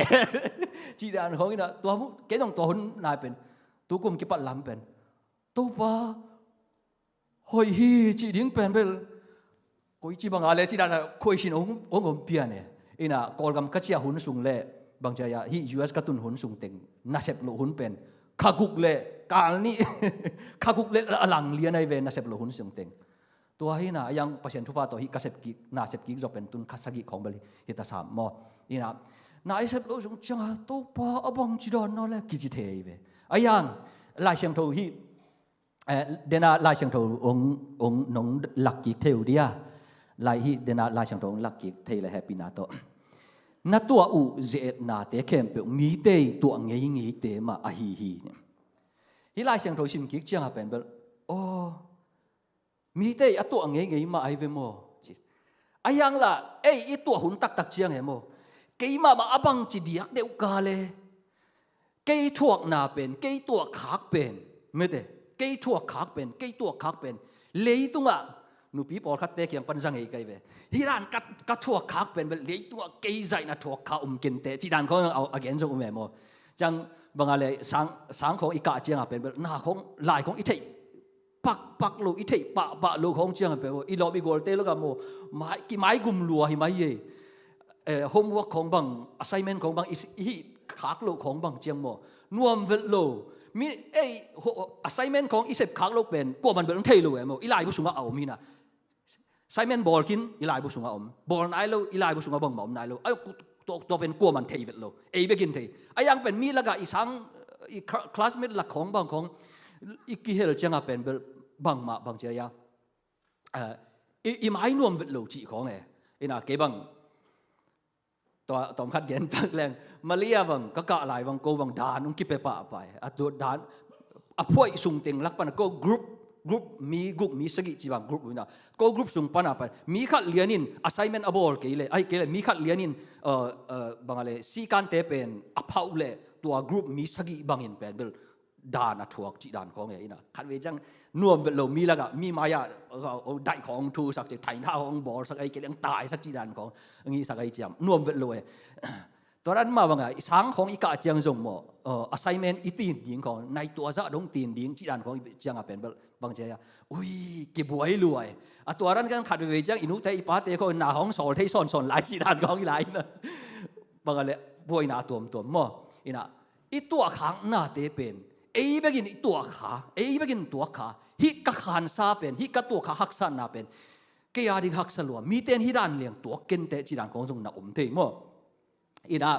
S7: จีดานของนี่นะตัวมุแกต้องตัวหุ่นนายเป็นตัวกุมกิปัดลำเป็นตัวป้าหอยฮีจีดิ้งเป็นเบลกุยจีบางอะไรจีดานคุยชินองเปียเนี่ยอินะกอลกำกัจเจียหุ่นสูงเล่บางใจยาฮี US กระตุนหุ่นสูงเต็งน่าเสพโลหุ่นเป็นขากุกเล่กาลนี่ขากุกเล่หลังเลียนในเวนน่าเสพโลหุ่นสูงเต็งตัวฮีน่ะยังประชันทุบตัวฮีกระเสพกิกน่าเสพกิกจะเป็นตุนคัสกิของเบลีฮิตาสามมออินะน่าเสพโลสูงจังตัวป้าบางจีดานนั่นแหละกิจิเทยเวยังลายเชียงทูฮีเดน่าลายเชียงทูองนงหลักกิกเทวเดียลายฮีเดน่าลายเชียงทูหลักกิกเทยเลยแฮปปี้นาโตนัตัวอุเจตนาเตะเข้มเปมีเตยตัวเงี้ยเตมาอะฮีเนี่ยฮีลายเชียงทูชิมกิกเจียงเป็นเบลโอ้มีเตยอะตัวเงี้ยมาไอเวโมอายังละอีตัวหุ่นตักเจียงเหโมเกี่ยมาบังจีเดียกเดวกาเลเกี่ยทวกนาเป็นเกี่ยตัวขากเป็นไม่ได้เกี่ยทวกขากเป็นเกี่ยตัวขากเป็นเลยตุงอ่ะนูปีปอลคัดเตะเกี่ยงปัญจังไงกันเว้ยฮิรันกัดทวกขากเป็นเลยตัวเกี่ยใจนะทวกขากินเตะจีดันเขาเอาอเกนซ์อุ้มโมจังบางอะไรสังของอีกาเจียงเป็นหน้าของลายของอีเทปักลูอีเทปะลูของเจียงเป็นอีลอบิโกลเตะแล้วก็โมไม้กุมลัวหิมะเย่โฮมเวิร์กของบาง assignment ของบางอีขากลูของบางเจียงโมนวมเวลโลมีassignment ของอีเสพขากลูเป็นกว่ามันเป็นเทลูโมอีลายบุษงเอามีนะassignment บอลกินอีลายบุษงเอาบอลนายโลอีลายบุษงเอาบังหมอมนายโลตัวเป็นกว่ามันเทเวลโลเบกินเทยังเป็นมีละกะอีสังอีคลาสเมทหลักของบางของอีกิเฮลเจียงเป็นบางมาบางเจียอีไม้นวมเวลโลจีของอีน่ะเก็บังตัวขัดเย็นพักแรงมาเลียบังก็กะลายบังโกบังดานอุ้งกิเปปะไปตัวดานพวยสุงเต็งลักปันก็กรุ๊ปมีสกิจีบังกรุ๊ปนะก็กรุ๊ปสุงปันไปมีขัดเลียนิน assignment อบอลเกลี่ยมีขัดเลียนินบางอะไรสีการเตเป็นเผาเล่ตัวกรุ๊ปมีสกิบังอินเป็นเบลดานทวกจีดานของนะขัดเวจังนวมเวลมีละกะมีมายาได้ของทูสักจะไถ่ท่าของบอลสักไอ้เกลียงตายสักจีดานของงี้สักไอ้เจียมนวมเวลเลยตอนนั้นมาว่าไงสังของอีกาเจียงจงโมassignment อีตีนยิงของในตัวซะดงตีนยิงจีดานของเจียงเป็นบางเจียอุ้ยเก็บไว้รวยตัวนั้นกันขัดเวจังอินุใจอีป้าเตะเขาหน้าของสอนที่สอนหลายจีดานของอีหลายนะบางอะไรบวยหน้าตัวโมอีน่ะ tua khang na te pen ei begin tua kha ei begin tua kha hi ka khan sa pen hi ka tua kha hak san na pen ke ya ding hak salwa mi ten hi dan liang tua ken te chi dan kong jong na te mo ina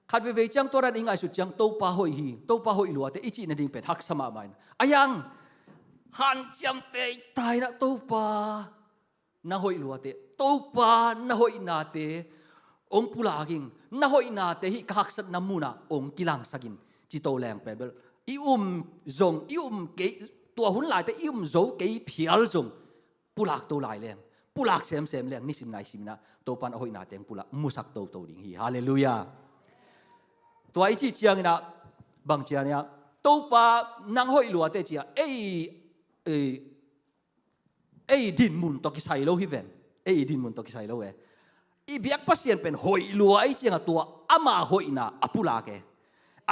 S7: khát về chăng tôi ra đi ngay sụt chăng tàu pa hội lúa te ichi na ding pet hak sama main ayang han cham te tai na tàu pa na hội lúa te tàu pa na hội na te ông pula ging na hội na te hi hak sat namuna ông kilang sagin chi to lang pe bel zong ke tua hun lai te zo ke phial zong pulak to lai leng pulak sem leng ni sim nai sim na to pan hội na teng pulak musak to ding hi hallelujah tua chi chiang na bang chiang ya to pa nang hoi lua te chia ei din mun to ki sai lo hi ven ei din mun to ki sai lo e i biak pasien pen hoi lua ai chiang tua ama hoi na apula ke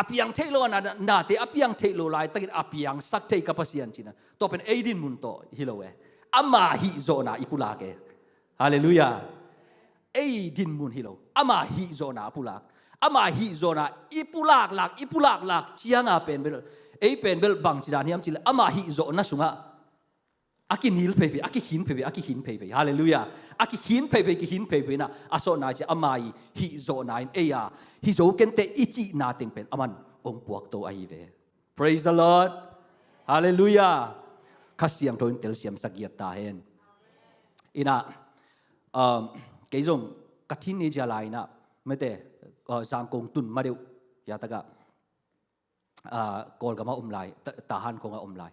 S7: apiang thailo na te apiang thailo lai takin apiang sak thei ka pasien china to pen ei din mun to hi lo e ama hi zo na ipula ke hallelujah ei din mun hi lo ama hi zo na apula ama hi zona ipulak lak chianga pen bel bang chidan hiam chile ama hi zona sunga aki nil pepe aki hin pepe hallelujah aki hin pepe na aso na che ama hi zona in eya hi zo ken te ichi na ting pen aman ong puak to ai ve praise the lord hallelujah khasiam toin tel siam sagiat ta hen ina cái dòng kathin ni jalai na mete giang công tun ma deu ya taga kol gama lai tahan konga lai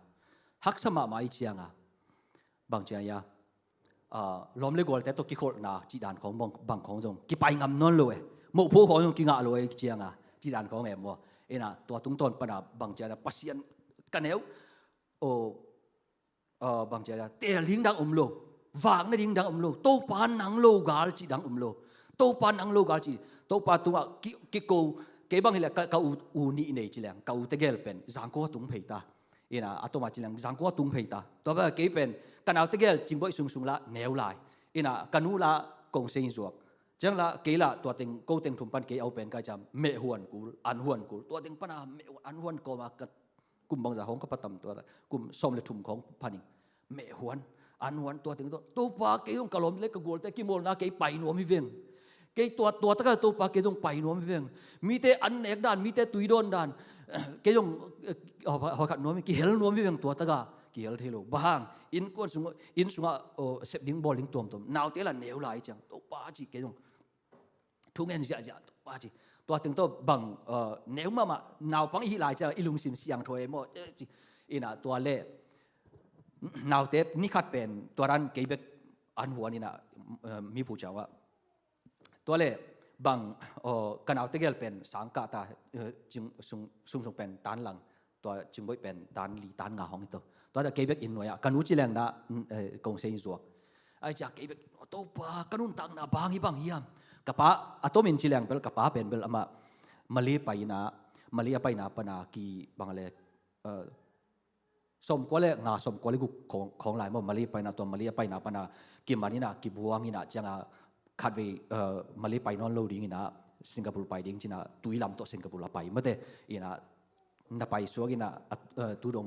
S7: hak sama mai chianga bang chia ya lom le gol te to ki khol na chi dan khong bang khong jong ki pai ngam non lo e mo pho khong jong ki nga lo e chianga chi dan khong em mo ena to tung ton pana bang chia pasien kaneu bang chia te ling dang lo vang na ding dang lo to pan nang lo gal chi dang lo to pan nang lo gal chi to pa tunga ki ko ke bang hila ka u ni nei chilang ka u te gel pen jang ko tung phei ta ina atoma chilang jang ko tung phei ta to ba ke pen kanau te gel ching boi sung la neu lai ina kanu la kong sein zuak chang la ke la to ting ko teng thum pan ke au pen ka jam me huan kul an huan kul to ting pana me an huan ko ma ka kum bang za hong ka patam to kum som le thum khong pani me huan an huan to ting to pa ke yong kalom le ka gol te ki mol na ke pai nom hi veng cái tua tất cả tôi pa cái dòng bảy nuông viên mi te ăn nét đàn mi te tùy đòn đàn cái dòng họ khát nuông cái hell nuông viên tua tất cả cái hell thế lo bahang in sung xếp đinh ball đinh tuom nào thế là nếu lại chẳng tôi pa chỉ cái dòng thung en dạ pa chỉ tua từng tôi bằng nếu mà nào bằng hi lại chẳng ilung sim siang thôi mà ina tua lệ nào thế ni khát pen tua ran cái bek ăn huan ina mi phụ cháuตัวเล่บังกันเอาเตเกลเป็นสังกัดตาจึงส่งเป็นตานหลังตัวจึงไม่เป็นตานลีตานงาห้องตัวจะเก็บอินหน่วยกันรู้จีแรงนะกงเซนซัวไอ้จากเก็บตัวปากันนุ่นตังนะบางฮีเฮียมกับป้าอัตโตมินจีแรงเป็นกับป้าเป็นเบลมาลีไปนะปนากีบางอะไรสมกว่าเลยงาสมกว่าเลยกูของหลายมาลีไปนะตัวมาลีไปนะปนากิมานี่นะกิบัวงี้นะจังคัดไปมาเลไปนอนโลดิ้งนะสิงคโปร์ไปดิ้งจีน่ะตุยลำตัวสิงคโปร์ไปเมื่อแต่อีน่ะนับไปสัวกิน่ะตุดง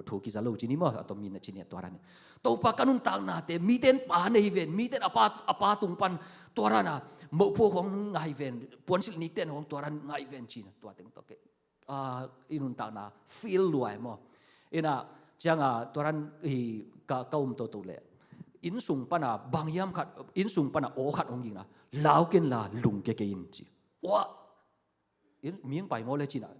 S7: ถูกกิจโลจีนี่มั้งตัวมีน่ะจีนี่ตัวรันตัวปากกันุนต่างน่ะแต่มีเต้นป่าในเวนมีเต้นอปาตุงปันตัวรันน่ะหมกพวกของไงเวนปวนสินิเต้นของตัวรันไงเวนจีน่ะตัวเต็งตัวเกอินุนต่างน่ะฟีลรวยมั้งอีน่ะจังตัวรันกะก้มตัวเลยอินสุงปนาบางยามขัดอินสุงปนาโอขัดองยิงนะลาวเกินลาลุงเกอินจีว่าอินมีงไปมอเลยจีนะ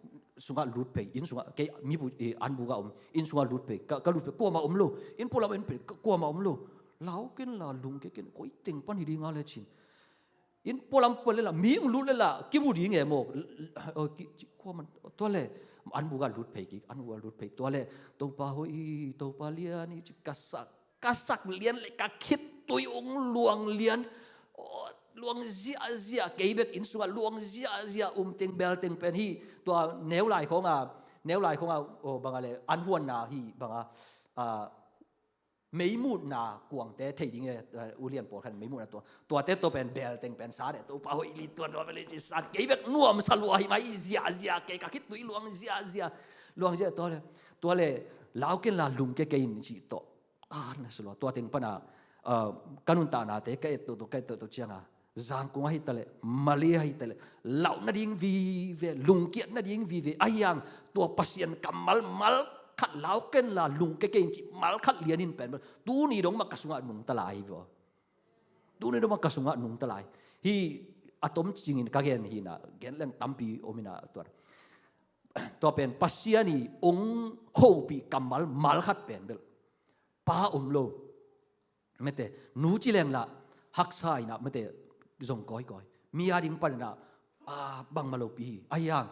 S7: สุงาลุดไปอินสุงาเกมีบุอันบุกาอินสุงาลุดไปก็ลุดไปกัวมาโลอินพูดแล้วอินไปกัวมาโลลาวเกินลาลุงเกกินก็ติงปันหิดีงาเลยจีอินพูดแล้วพูดเลยละมีงลุดเลยละกิบุดีเงี้ยโมกัวมันตัวเลยอันบุกาลุดไปกิอันบุกาลุดไปตัวเลยตัวปาหอยตัวปาเลียนี่จิกัสสักกษักเลียนเลยกคิดตุยองลวงเลียนลวงเสียเก็บอินสุกลวงเสียเต็งเบลเต็งเป็นฮีตัวแนวไหลของบางอะไรอันหวนนาฮีบาง ไม่มุดนากวงเตะเทดิ้งอุเลียนปอดขันไม่มุดนะตัวเตะตัวเป็นเบลเต็งเป็นซาเดตัวป่าวอีลีตัวเป็นลิสัตเก็บนัวมสลัวหิมะเสียเกะคิดตุยลวงเสียตัวเลยลาวเกินลาลุงเกะอินจิโตนั่นสลัวตัวเต็งปนากันุนตานาเตะเกะตัวเชียงจางกุ้งให้ตะเลมาเลียให้ตะเลเหล่านาดิ้งวีเวลุงเกียรนาดิ้งวีเวไอยังตัวปัสยันกำมัลขัดเหล่าเกินลาลุงเกะอินจิมัลขัดเลียนินเป็นตูนี่ดงมักกสุงะนุงตะลายบ่ตูนี่ดงมักกสุงะนุงตะลายฮีอะตอมจริงอินกะเกนฮีนะเกนเรื่องตัมปีโอมินาตัวเป็นปัสยันีองโฮปีกำมัลขัดเป็นเบลป้าโลไม่เตนูจิเลงละฮักไซนะไม่เตจงก้อยมีอาดิงปันนะบังมาโลปีอายัง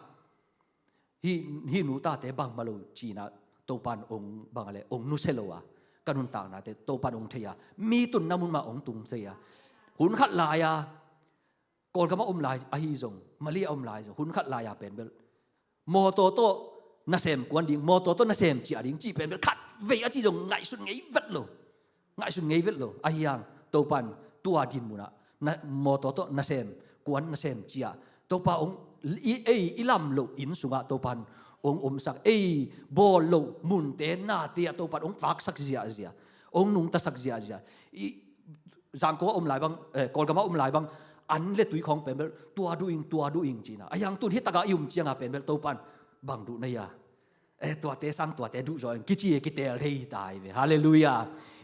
S7: ฮีนูตาเตบังมาโลจีนะตัวปันองบังอะไรองนุเซโลวะกันุนต่างนะเตตัวปันองเทียมีตุนนามุนมาองตุงเทียหุนขัดลายก่อนก็มาลายอาฮิจงมาลีลายหุนขัดลายเป็นเบลโมโตโตนาเซมกวนดิงโมโตโตนาเซมจีอาดิงจีเป็นเบลขัดเวียจีจงไงสุดไงเวทโลอายังตัวปันตัวดินมุนะโมโตโตนาเซมกวนนาเซมจีตัวปันองอิลำโลอินสุงะตัวปันองสักบอลโลมุนเตนาเตียตัวปันองฟักสักเสียองนุงตาสักเสียจางก็ลายบังก่อนก็มาลายบังอันเล็ตุยของเป็นตัวดูอิงจีนะอายังตุนที่ตะกายุ่มเจียงเป็นตัวปันบังดูนายาตัวเตสังตัวเตดูจอยกิเตลเฮตายเวฮาเลลูยา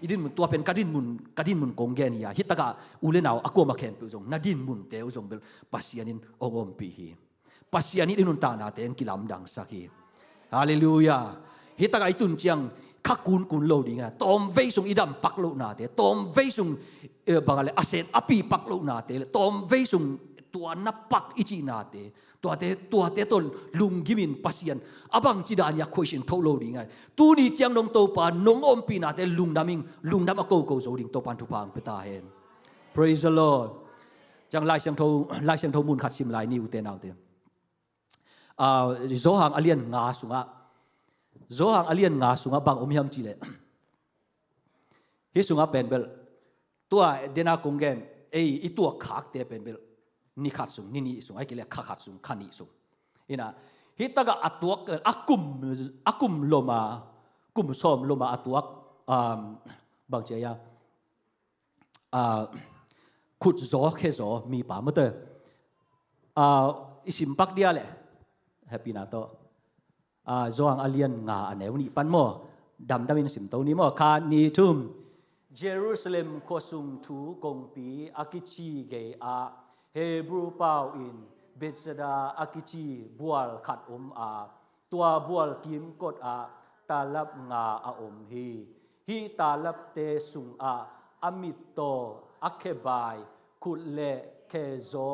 S7: อีดินมุนตัวเป็นกระดินมุนกงเกนียฮิตกะอุเลนาวอากวมาเข็มตุจงนาดินมุนเตอุจงเบลปัสยานินองอมปีฮีปัสยานิดินุนตานาเตงกิลามดังสักฮีฮาเลลูยาฮิตกะอิตุนเจียงขักกุนโลดิงะตอมเวซุงอิดัมปักโลนาเตตอมเวซุงบังอะไรอาเซนอปีปักโลนาเตตอมเวซุงตัวนับปักอิจินาเตตัวเตตนลุงกิมินปัสยันอบังจิดานยาคุยชินทโลดิงะตูนี่เจียงนงโตปานงอมปีนาเตลุงดามิงลุงดามอโกโซดิงโตปานทุพังเปตาเฮน praise the Lord จังไลเสียงโทมุนขัดซิมไลนิวเตนเอาเตโซหังอเลียนงาสุงะบางอมยำจีเลฮิสุงะเป็นเบลตัวเดนากงเกนอีตัวขักเตเป็นเบลนี่ขัดสุงนี่สุงไอ้กิเลขัดสุงขันนี่สุงอินะฮิตกะอัตวกอักุมโลมากุมสมโลมาอัตวกบางเจียขุดโซเคโซมีป่าเมื่อเตอิสิมปักเดียเลยแฮปปี้นาโตzoang alien nga anew ni pan mo damdamin sim to ni mo kha ni thum Jerusalem khosung thu kongpi akichi ge a Hebrew pau in Bethsaida akichi bual khat a tua bual kim kot a talap nga a hi talap te sung a amito akhebai khutle khezo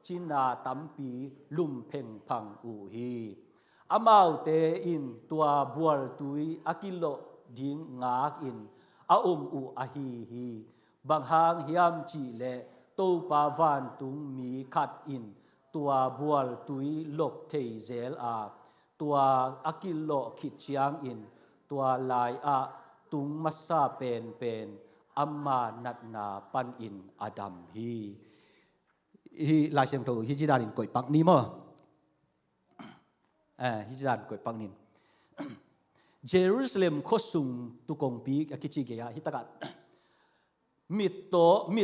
S7: china tampi lum pheng phang u hi amau te in tua bual tui akilo ding ngak in u hi bang hang hiam chi le to pa van tung mi khat in tua bual tui lok thei zel a tua akilo khit chiang in tua lai a tung masa pen amma nat na pan in adam hi lai sem tho hi ji dan in koi pak ni moฮิจรันกดปังนินเยรูซาเล็มโคสุงตุกงปีกกิจิเกียฮิตกัดมิ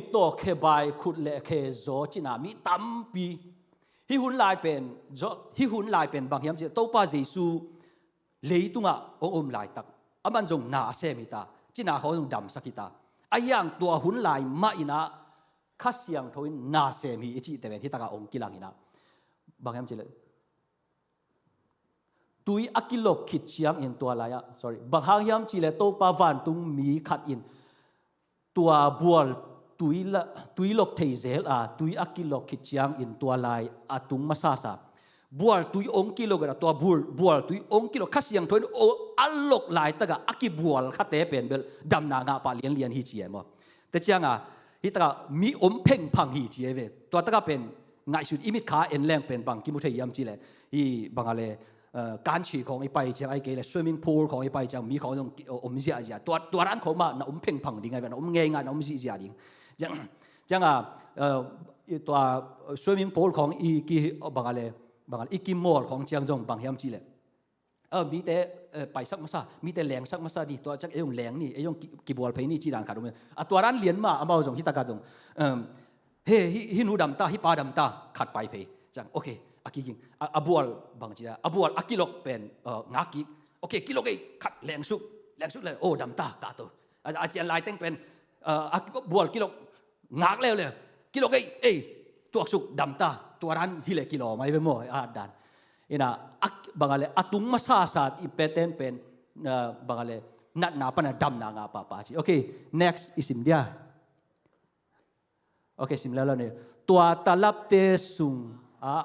S7: โตเคบายขุดเลเคโซจินามิตัมปีฮิหุนลายเป็นบางยามเจโตปาเจซูเลยตุงะองลายตักอามันจงนาเซมิตาจินาเขาจงดำสักิตาอายังตัวหุนลายมาอินะคัสยังทวินนาเซมิอิจิแต่เป็นฮิตกะองกิลังอินะบางยามเจตุยอักิโลคิดเชียงอินตัวอะไรsorry บางหางยามจีเลโตปาวันตุงมีขัดอินตัวบัวตุยลกเทเซลตุยอักิโลคิดเชียงอินตัวลายตุงมาซาซาบัวตุยองกิโลกันตัวบัวตุยองกิโลคัสยังทวนโออัลลกลายตะกะอักิบัวขัดเตเป็นเบลดำนางาปาเลียนฮิเจียมแต่เจียงฮิตะกะมีอมเพ่งพังฮิเจียเวตัวตะกะเป็นไงสุดอิมิตขาเอ็นแรงเป็นบางกิมุเทียมจีเลฮีบางอะไร การฉีของไอ้ไปเจ้าไอ้เกลswimming pool ของไอ้ไปเจ้ามีของตรงเสียจ้ะตัวร้านของมาน่ะเพ่งพังดิ่งไงแบบเงยงานเสียดิ่งจังตัว swimming pool ของอีกีบางอะไรอีกิมมอลของเจียงจงบางเฮียมจีเลยมีแต่ไปสักมาซามีแต่แหลงสักมาซาดีตัวจักไอ้ยงแหลงนี่ไอ้ยงกีบอลเพนี่จีด่านขาดตรงนี้ตัวร้านเลียนมาเอาจงฮิตากาจงเฮ้ฮินูดำตาฮิปาดำตาขัดไปเพจังโอเคอากิกิงอาบัวบางจีอาบัวอากิโลกเป็นงากิโอเคกิโลกขัดแหลงสุกเลยโอ้ดำตากาโตอาเจียนลายเต็งเป็นอาบัวกิโลงากแล้วเลยกิโลกตัวสุกดำตาตัวร้านฮิเลกิโลไม่เป็นโม่ด่านina bangale atung masasat ipeten pen bangale nat na pana dam na nga pa chi okay next isim dia okay sim la ne tua talap te sung a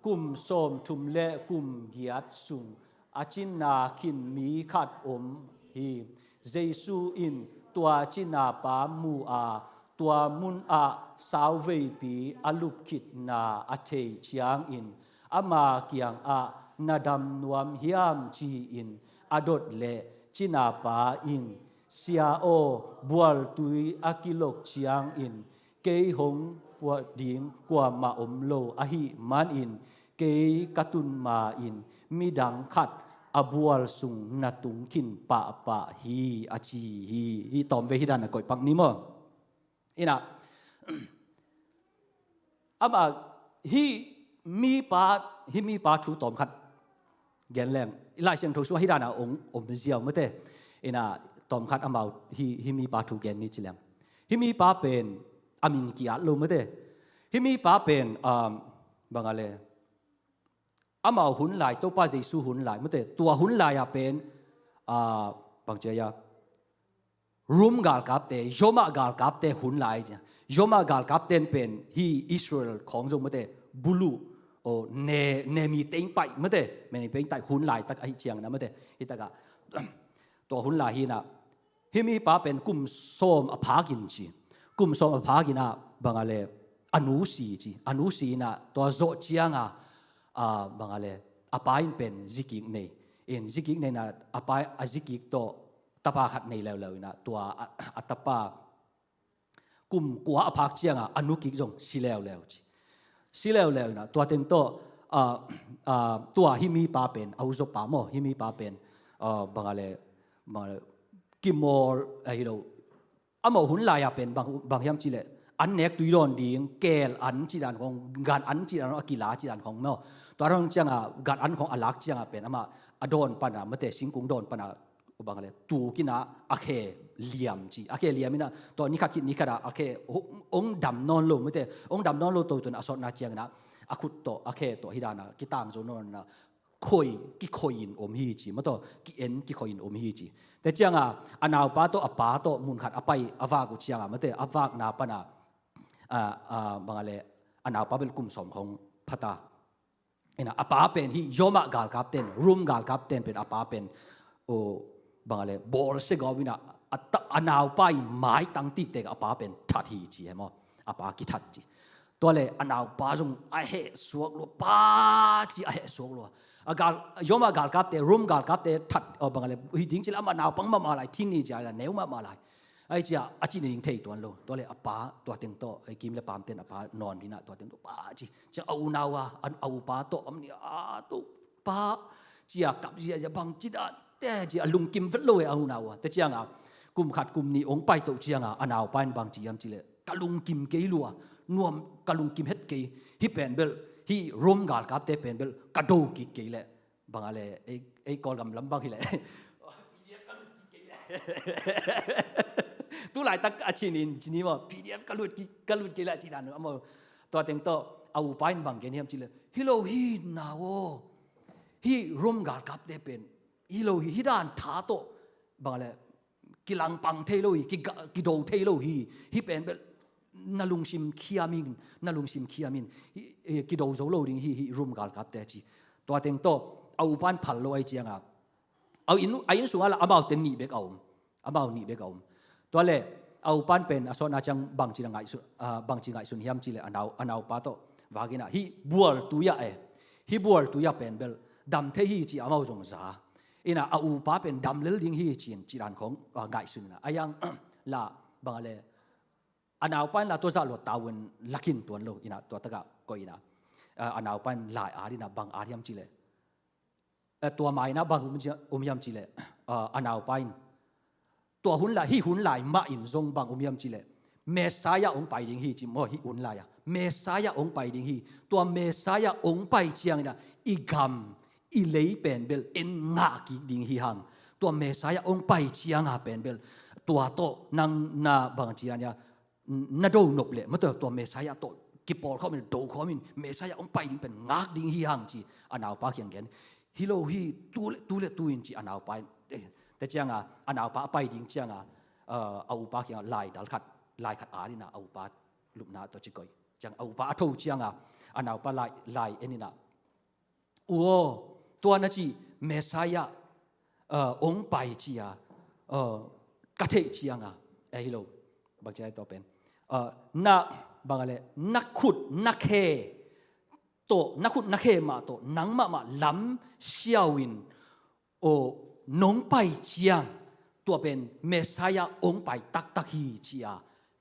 S7: kum som thum le kum giat sung achin na khin mi khat om hi jesu in tua china pa mu a tua mun a salve pi alup khit na athei chiang in ama kiang a nadam nuam hiam chi in adot le china pa in sia o bual tui akilok chiang in ke hong wa ding kwa ma om lo a hi man in ke katun ma in midang khat abual sung natung kin pa hi achi hi tom ve hi dan koi pak ni mo ina ama hiมีป้าชูตอมขัดแกนแรงไล่เสียงถูกชัวให้ได้นะองค์เจียวไม่เตะตอมขัดอามาฮิมีป้าชูแกนนี่จิแรงฮิมีป้าเป็นอามินกิอาลไม่เตะฮิมีป้าเป็นบางอะไรอามาหุ่นลายตัวป้าเจสูหุ่นลายไม่เตะตัวหุ่นลายเป็นบางเจียรุมกาลกับเตะโยมากาลกับเตะหุ่นลายโยมากาลกับเตะเป็นฮิอิสราเอลของจงไม่เตะบุลูโอเนมีเต็งไปไม่ได้ไม่ได้เป็นแต่หุ่นลายตักไอเชียงนะไม่ได้ฮิตากะตัวหุ่นลายฮินะฮิมีป้าเป็นกุมส้มอภากินจีกุมส้มอภากินนะบางอะไรอนุสีจีอนุสีนะตัวโจเชียงบางอะไรอปายเป็นซิกิกเนซิกิกเนนะอปายซิกิกตัวตะปาขัดในแล้วนะตัวอัตปากุมกัวอภาเชียงอนุกิกจงสิแล้วจีสิแล้วนะตัวเต็งโตตัวฮิมีป้าเป็นเอาจบป้าโมฮิมีป้าเป็นบางอะไรกิมมอลไอ้เราอามาหุ่นลายเป็นบางยามจีเลยอันเน็กตุยรอนดีงเกลอันจีดันของงานอันจีดันของกีฬาจีดันของเนาะตัวเราจังงานอันของอลักจังเป็นอามาอดอนปนาเมื่อแต่สิงกุงดอนปนาบางอะไรตูกินะอาเคเลียมจีอาเคเลียมนี่นะตัวนี้ขัดกินนี่ขนาดอาเคองดำนอนลงไม่แต่องดำนอนลงตัวตัวน่ะสอนนาเจียงนะอาคุตโตอาเคตัวฮิดานะกิตามโซนนนะคอยกิคอยอินอมฮีจีมาตัวกิเอ็นกิคอยอินอมฮีจีแต่เจียงอันเอาป้าโตอป้าโตมุนขัดอไปอวากุเจียงมาแต่อวากนาปนาบางอะไรอันเอาป้าเป็นกลุ่มสมของพัตตาเอ็นะอป้าเป็นฮิโยมะกาลกับเต็นรุมกาลกับเต็นเป็นอป้าเป็นโอบางอะไรบอลเซกาวินะอันเอาไปไม้ตั้งตีเตกอป้าเป็นทัดฮีจีเหรออป้ากิทัดจีตัวเลยอันเอาป้าจงไอเฮสวกลัวป้าจีไอเฮสวกลัวกาลยมกาลกับเตรุมกาลกับเตทัดบางอะไรหิดิ้งจีละมันเอาปังมาลายทิ้งนี่จีอะไรเนื้อมาลายไอจีอาจีนี่ยิงเทตัวนั้นตัวเลยอป้าตัวเต็งโตไอกิมเลยปามเต็นอป้านอนนี่นะตัวเต็งโตป้าจีจะเอานาวอันเอาป้าโตอันนี้ตัวป้าจีกับจีจะบังจีดาแต่จีลุงกิมเฟลโลเอานาวแต่จีงกุมขัดกุมนี่องไปตัวจีงอันเอาไปบางจียามจีเลยกะลุงกิมเกลัวนวมกะลุงกิมเฮ็ดเกยฮิเป็นเบลฮิร่มกาลกับเตเป็นเบลกะโดกิเกยแหละบางอะไรไอ้กอลกำลำบางทีแหละตู้หลายตักอาชีนินจีนี่ว่า PDF กะลุดเกยแหละจีนันเอามาตัวเต็งโตเอาไปบางเกยนี่ยามจีเลยฮิโลฮินาวฮิร่มกาลกับเตเป็นฮิโลฮิดานทาโตบางอะไรกิลังปังเทโลฮิกิโดเทโลฮิเป็นเบลนาลุงชิมขี้ยามินกิโดโซโลดิงฮิรุมกาลกับเตจีตัวเต็งโตเอาปันพัลโลไอเจียงเอาอินสุงอะไรอาบ่าวเต็นนี่เบกเอาตัวเล่เอาปันเป็นอสนาจังบางจีไงสุนฮิมจีเลอันเอาปาโตวากินะฮิบัวตุยะบัวตุยะเป็นเบล ดำเทฮีจีอามาจงซาอินะอาอูป้าเป็นดำเลี้ยลิงฮีจีนจีรันของไก่สุนนะอายังละบางอะไรอันเอาไปละตัวซาลตาวันลักินตัวโลอินะตัวตะกะก็อินะอันเอาไปหลายอารินะบางอาริยมจีเลตัวไม้นะบางยมจีเลอันเอาไปตัวหุ่นลายฮีหุ่นลายมาอินทรงบางยมจีเลเมสายาองไปดิงฮีจิมโอฮีหุ่นลายเมสายาองไปดิงฮีตัวเมสายาองไปเจียงนะอีกัมอีเลย์เป็นเบลเอ็นงากิดิงฮีหังตัวเมสายาองไปเจียงหาเป็นเบลตัวโตนังนาบางเจียงเนี่ยนาโดนบเลยเมื่อตัวเมสายาโตกิปอลเขาเป็นโดเขาเป็นเมสายาองไปดิงเป็นงาดิงฮีหังจีอันเอาปากอย่างเงี้ยฮิโลฮีตัวอินจีอันเอาไปแต่เจียงอันเอาปากไปดิงเจียงเอาปากอย่างลายดัลขัดลายขัดอานี่นะเอาปาลุกนาตัวจิกอยจังเอาปาทูเชียงอันเอาปาลายเอ็นี่นะโอ้ตัวนั้นจีเมสายาองไปจีกระเทเชียงฮิโลบางใจตัวเป็นนักบางอะไรนักขุดนักเฮโตนักขุดนักเฮมาโตนังมาล้ำเชียวินโอ้น้องไปเชียงตัวเป็นเมสายาองไปตักฮีจี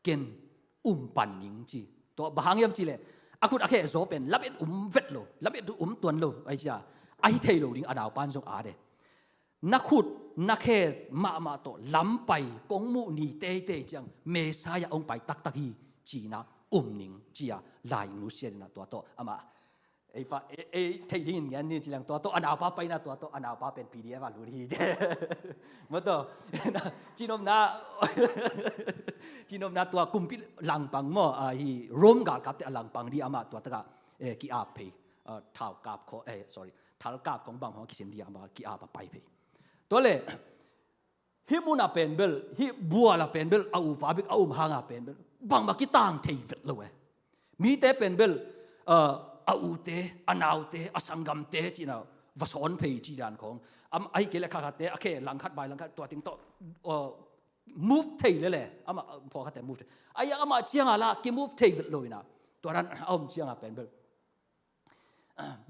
S7: เกนปันยิงจีตัวบางยามจีเลยอากุดอาเคโซเป็นลับเอ็ดเวทโลลับเอ็ดตัวโลไอ้จ้าไอ้เทโลดิ้งอดาวปานทรงอาเดนักขุดนักเฮมาโตล้ำไปกงมุนีเตจังเมสายาองไปตักฮีจีนะนิงจีลายนุเซียนะตัวโตอามาไอ้ฟ้าไอ้เทดิ้งอย่างนี้จีหลังตัวโตอดาวป้าไปนะตัวโตอดาวป้าเป็น PDF ว่ารู้ดีเจ้มาโตจีนมนาตัวกุมพิลังปังมั่วฮีร่มกากับแต่ลังปังดีอามาตัวตะกะกีอาเพท้าวกาบของsorry ท้าวกาบของบางของกิเซนดีอามากีอาไปเพตัวเลยฮิมุนาเป็นเบลฮิบัวละเป็นเบลเอาปาบิกเอาหางาเป็นเบลบางมากิตังเทวิตเลยมีแต่เป็นเบลเอาเตอนาวเตอสังกัมเตจีน่าวสอนเพจีดานของไอ้เกล็ดขาดเตะโอเคหลังคัดใบหลังคัดตัวติงโตmove เทเลยอามาพอเขาแต่ move ไอ้ยังอามาเชียงอะไรกิ move เทเลยนะตัวนั้นเอาเชียงอะไรเป็นเบล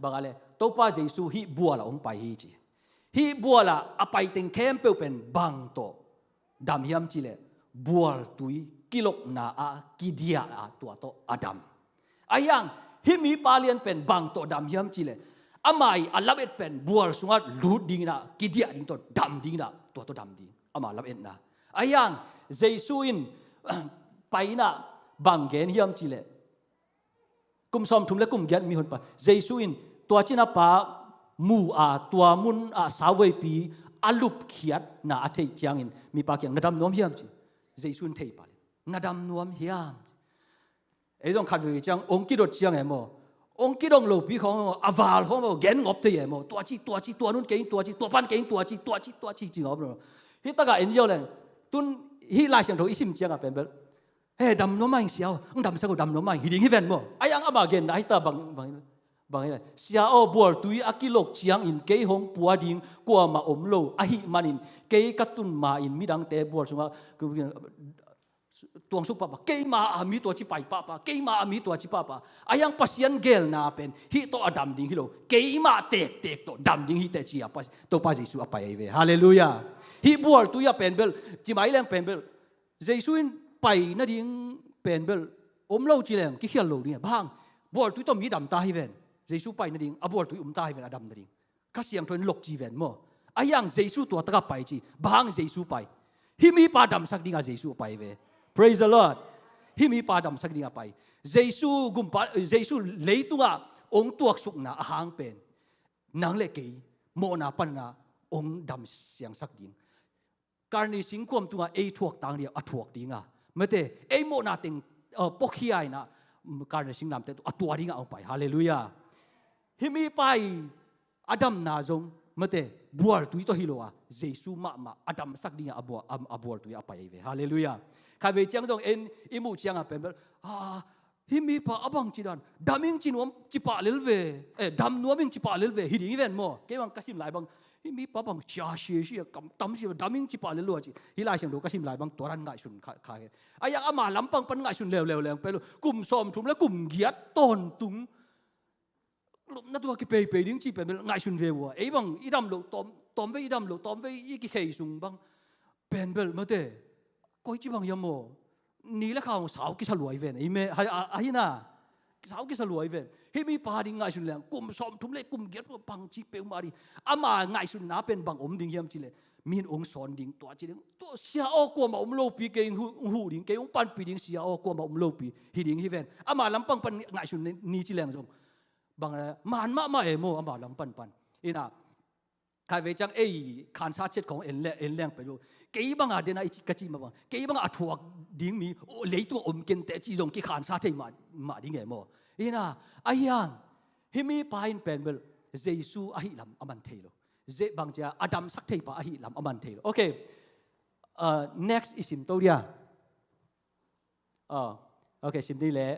S7: บางอะไรตัวป้าเจสูฮิบัวละองไปฮิบัวละอไปติงเข้มเปเป็นบางโตดำยำจีเลบัวตุยกิโลนากิเดียตัวโตอดัมไอ้ยังฮิมีปาเลียนเป็นบางโตดำยำจีเลอามาอัลลับเอ็ดเป็นบัวสุงัดลูดดิ้งนะกิเดียดิ้งตัวดำดิ้งนะตัวโตดำดิ้งอามาลับเอ็ดนะไอ้ยังเจสุอินไปนะบางเกนยำจีเลกุมสอมทุ่มและกุมเกนมีคนไปเจสุอินตัวจีน่าปามูตัวมุนสาวเวปีอาลุบเขียดน่าอัฐิจางอินมีปากอย่างนาดำนวมเฮียมจีเจสุนเทปาเลนาดำนวมเฮียมไอ้ตรงขัดวิจังองค์กิโดจางเอโมองค์กิโดงโลปีของอวาลของโมเกนงบเทียโมตัวนู้นเก่งตัวปันเก่งตัวจีจริงอ๋อเนาะฮิตากาเอ็นเจอเลยตุนฮิลายเสียงโถอิสิมเจียงเป็นเบลเฮ้ดำนวมไม่เสียวดำสักดำนวมไม่ฮิดิ้งฮิเวนโมไอ้ยังอามาเกนไอ้ตาบางอะไรเสียเอาบัวตุยอากิโลกเชียงอินเกยหงปัวดิ้งกัวมาอมโลอาหิมันอินเกยกัตุนมาอินมิดังเตบัวสงะตัวสุปปะเกยมาอามีตัวจิไปปะเกยมาอามีตัวจิปะอายังปัสยันเกลนาเป็นฮิโตอดัมดิ้งฮิโลเกยมาเตกโตดัมดิ้งฮิเตจีอาปัสตัวปัสเยซูอไปเวฮาเลลูยาฮิบัวตุยเป็นเบลจิมาอิเลงเป็นเบลเยซูอินไปนั่นดิ้งเป็นเบลอมโลจิเลงกิเขียนโลเนี่ยบางบัวตุยต้องมีดำตาฮิเวนเยซูไปนั่นเองอับวอลตุยตายเป็นอดัมนั่นเองข้าเสียงทนหลอกจีเวนมั่วไอ้ยังเยซูตัวตะกับไปจีบางเยซูไปฮิมีปาดัมสักดิ่งเยซูไปเว praise the Lord ฮิมีปาดัมสักดิ่งไปเยซูกุมปาเยซูเลยตัวองตัวสุกนาหางเป็นนางเล็กโมนาปันนาองดำเสียงสักดิ่งการนี้สิงควมตัวไอถวกต่างเดียวถวกดิ่งเมื่อเตไอโมนาติงปกขี้ไอนะการนี้สิงนำเตตัวดิ่งเอาไปฮาเลลูยาฮิมีไปอดัมนาจงเมื่อเตบัวตุยตัวฮิโลเยซูมาอดัมสักดิ่งอับวอลตุยไปเวฮาเลลูยาข้าเวจังตรงเอ็นอิมูจังเป็นแบบฮิมีปะอบังจีดันดามิงจีนวมจีปะเลลเวดำนวมิงจีปะเลลเวฮิดิ้งเวนโมเกี่ยงกัสิมหลายบังฮิมีปะบังจ่าเชียกำตั้มเชียดามิงจีปะเลลวจีฮิลายเสียงดูกัสิมหลายบังตัวรันง่ายสุดข้าไอ้ยังอามาลำปังปันง่ายสุดเร็วไปเลยกลุ่มซ้อมทุ่มและกลุ่มเกียรต้นตุง lúc nãy tôi cái bề tiếng chỉ bề ngài xuân về vua ấy bằng ít đam lộ tóm với ít đam lộ tóm với ít cái khề sùng bằng bền bền mà thế coi chỉ bằng yếm mồ ní là khao sáu cái sào lúa về ấy mẹ hay na sáu cái sào lúa về hi mi pa đi ngài xuân leng cùng xóm thúng lệ cùng ghét bằng chỉ bề mà đi ama ngài xuân ná bên bằng ốm đình yếm chỉ lệ miền ông son đình tua chỉ đình tua xia ô qua mà ông lâu pi cái hu đình cái ông pan pi đình xia ô qua mà ông lâu pi hi đình hi về ama làm bằng pan ngài xuân ní chỉ leng rồi bằng là man ma em mồ ama làm pan ina khai về chẳng ấy khán sát chếtของเอ็นแรงไปดูกี่บางอาเดน่าอีกจีมาบังกี่บางอาถั่วดิ้งมีเลยตัวอมกินแต่จีจงกี่ขานซาเทมาดิ้งไงมั้งอีน่ะไอ้ยังฮิมีปายน์เป็นเบลเยซูอาหิลำอามันเทโลเจบางจ้าอาดัมสักเทปะอาหิลำอามันเทโลโอเคnext อิสิมตัวเดียโอเคสิมดีเลย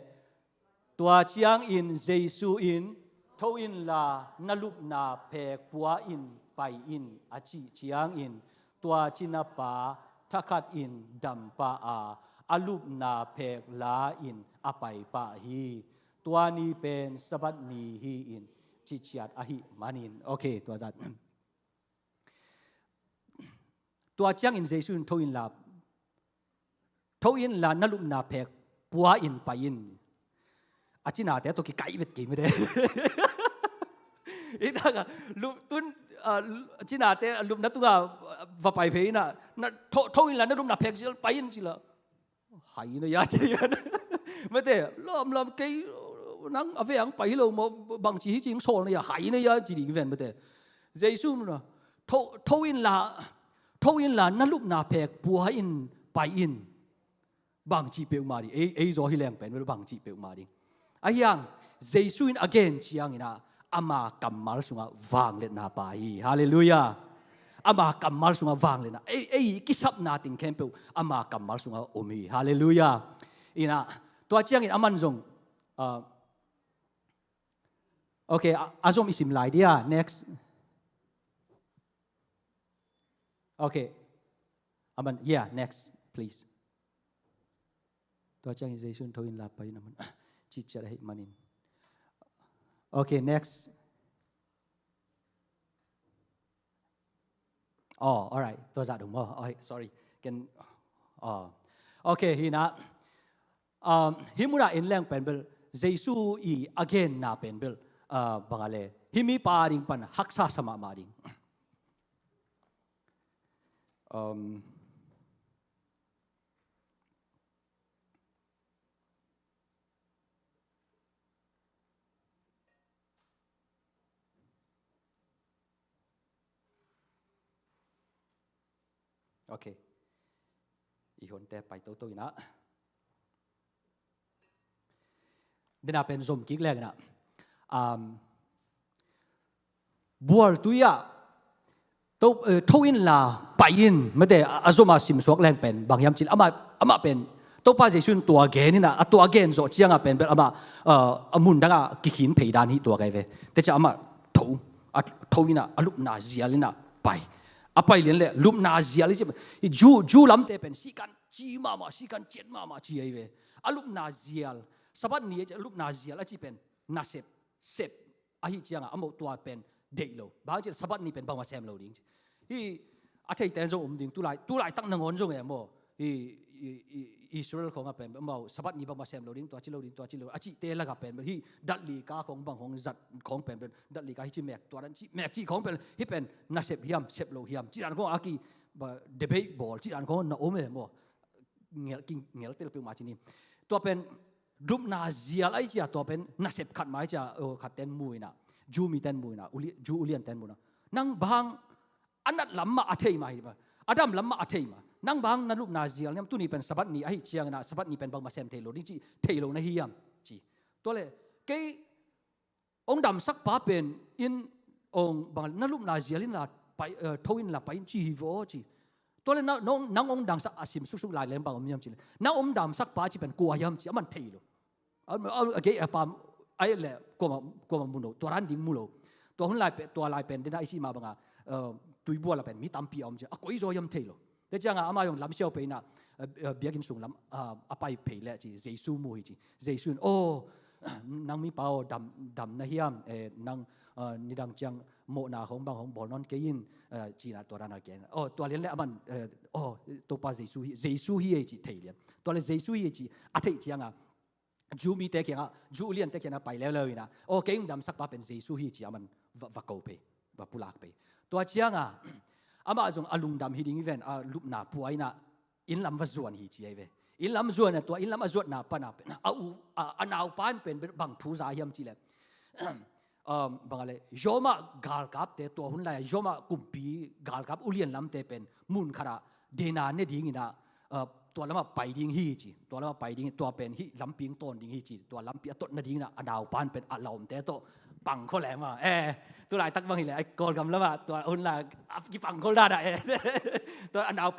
S7: ตัวเชียงอินเยซูอินทวินลานลุบนาเพกปัวอินไปอินอาชีเชียงอินตัวจินาปาทักอินดัมปาอาลุบนาเพกลาอินอาไปปาฮีตัวนี้เป็นสบัดนีฮีอินจิตยัดอาหิมานินโอเคตัวจัดตัวเชียงอินเจสุนทวินลานลุบนาเพกปัวอินไปอินอาจินาแต่ตัวกี่ไก่เวทกี่ไม่ได้อีนั่นก็ลุตุนจินาแต่ลุนัดตัวว่าไปเพย์น่ะนั่นทุ่งอินละนั่นลุนัดเพกจิลไปอินจิละหายนะยาจีกันไม่ได้ล้อมกี่นั่งเอาไปยังไปเราบางทีจริงโซนเนี่ยหายนะยาจีดีกันไม่ได้เจสุนนะทุ่งอินละนั่นลุนัดเพกปัวอินไปอินบางทีเปลวมาดิเอจอฮิแรงเป็นไม่รู้บางทีเปลวมาดิไอ้ยังเจสุน again เชียงอินะอามากัมมาลสุงวางเลนาไปฮาเลลูยาอามากัมมาลสุงวางเลนะเอ้กิสับนาติงเข้มเปอามากัมมาลสุงอมีฮาเลลูยาอีน่ะตัวเจียงอินอามันซงโอเคอาซอมอิสิมไลเดีย next โอเคอามัน yeah next please ตัวเจียงอินเจสุนทวินลาไปนะมันจิตจะได้มานินOkay, next. Oh, all right. ตัวจัดผมOh, sorry. Can. Okay, hina. Himura in lang penbel. Jesu I again na penbel. Bangale. Himi paring pan haksa sama maring. Okay. Ihon te pai to na. Dina pen zoom kik leng na. Bual tuya. To in la pai in mate azoma sim suak leng pen bang yam chil ama pen to pa jesun to again na to again zo chianga pen bel ama amun danga kikhin peidan hi to kai ve. Te cha ama to ina alup na zialina pai. Apa ilian le lum na zial je ju lam te pen sikan chi mama sikan chet mama chi ai ve alup na zial sabat ni je alup na zial a chi pen na sep a hi chianga amo tua pen dei lo ba je sabat ni pen bang ma sem lo ding hi a thei ten zo ding tu lai tak nangon zo nge mo hi Israel khong a pen mo sabat ni bang ma sem lo ding tua chi lo a chi te la ga pen hi dat li ka khong bang khong zat khong pen dat li ka hi chi mek tua dan chi mek chi khong pen hi pen na sep hiam sep lo hiam chi dan khong aki ba debate ball chi dan khong na ome mo ngel tel pe ma chi ni tua pen drup na zial ai cha tua pen na sep khat mai cha khat ten mui na ju mi ten mui na ju ulian ten mui na nang bang anat lamma athei mai ba adam lamma athei ma nang bang na lup na zial nyam tu ni pen sabat ni ai chiang na sabat ni pen bang ma sem thelo ni chi thelo na hiam chi to le ke ong dam sak pa pen in ong bang na lup na zial in la pai thoin la pai chi vo chi to le nang ong dang sak asim su lai lem bang om nyam chi nang ong dam sak pa chi pen kwa yam chi aman thelo age apam ai le ko ma muno to ran ding mulo to hun lai pe to lai pen dina isi ma banga tui bua la pen mi tam pi om chi a koi zo yam theloแต่จังอ่ะอามาอย่างลำเชียวไปน่ะเบียกินสูงลำอาไปเพลเลยจีเจซูมูฮีจีเจซูนโอ้ nang mi pao dam na hiam nang ni dang chang mo na hong bang hong bol non ke in chi na to ra na ke to lian le aman to pa Jesu hi chi thei lian to le Jesu hi chi a thei chiang a ju mi te ke nga ju lian te ke na pai le le na ke im dam sak pa pen Jesu hi chi aman va ko pe va pulak pe to chiang a ama jong alung dam hi ding event a lup na puai na in lam va zuan hi chi ai ve in lam zuan na to in lam azot na pa na pe anaw pan pen bang thu za hiam chi le bangale yoma gal kap te to hun la yoma kumpi gal kap ulian lam te pen mun khara dena ne ding ina to lama pai ding hi chi to lama pai ding to pen hi lamping ton ding hi chi to lampi atot na ding na anaw pan pen alom te to pang kho le ma tu lai tak bang hi le ai kol gam lama to hun la ki pang kho da da to anaw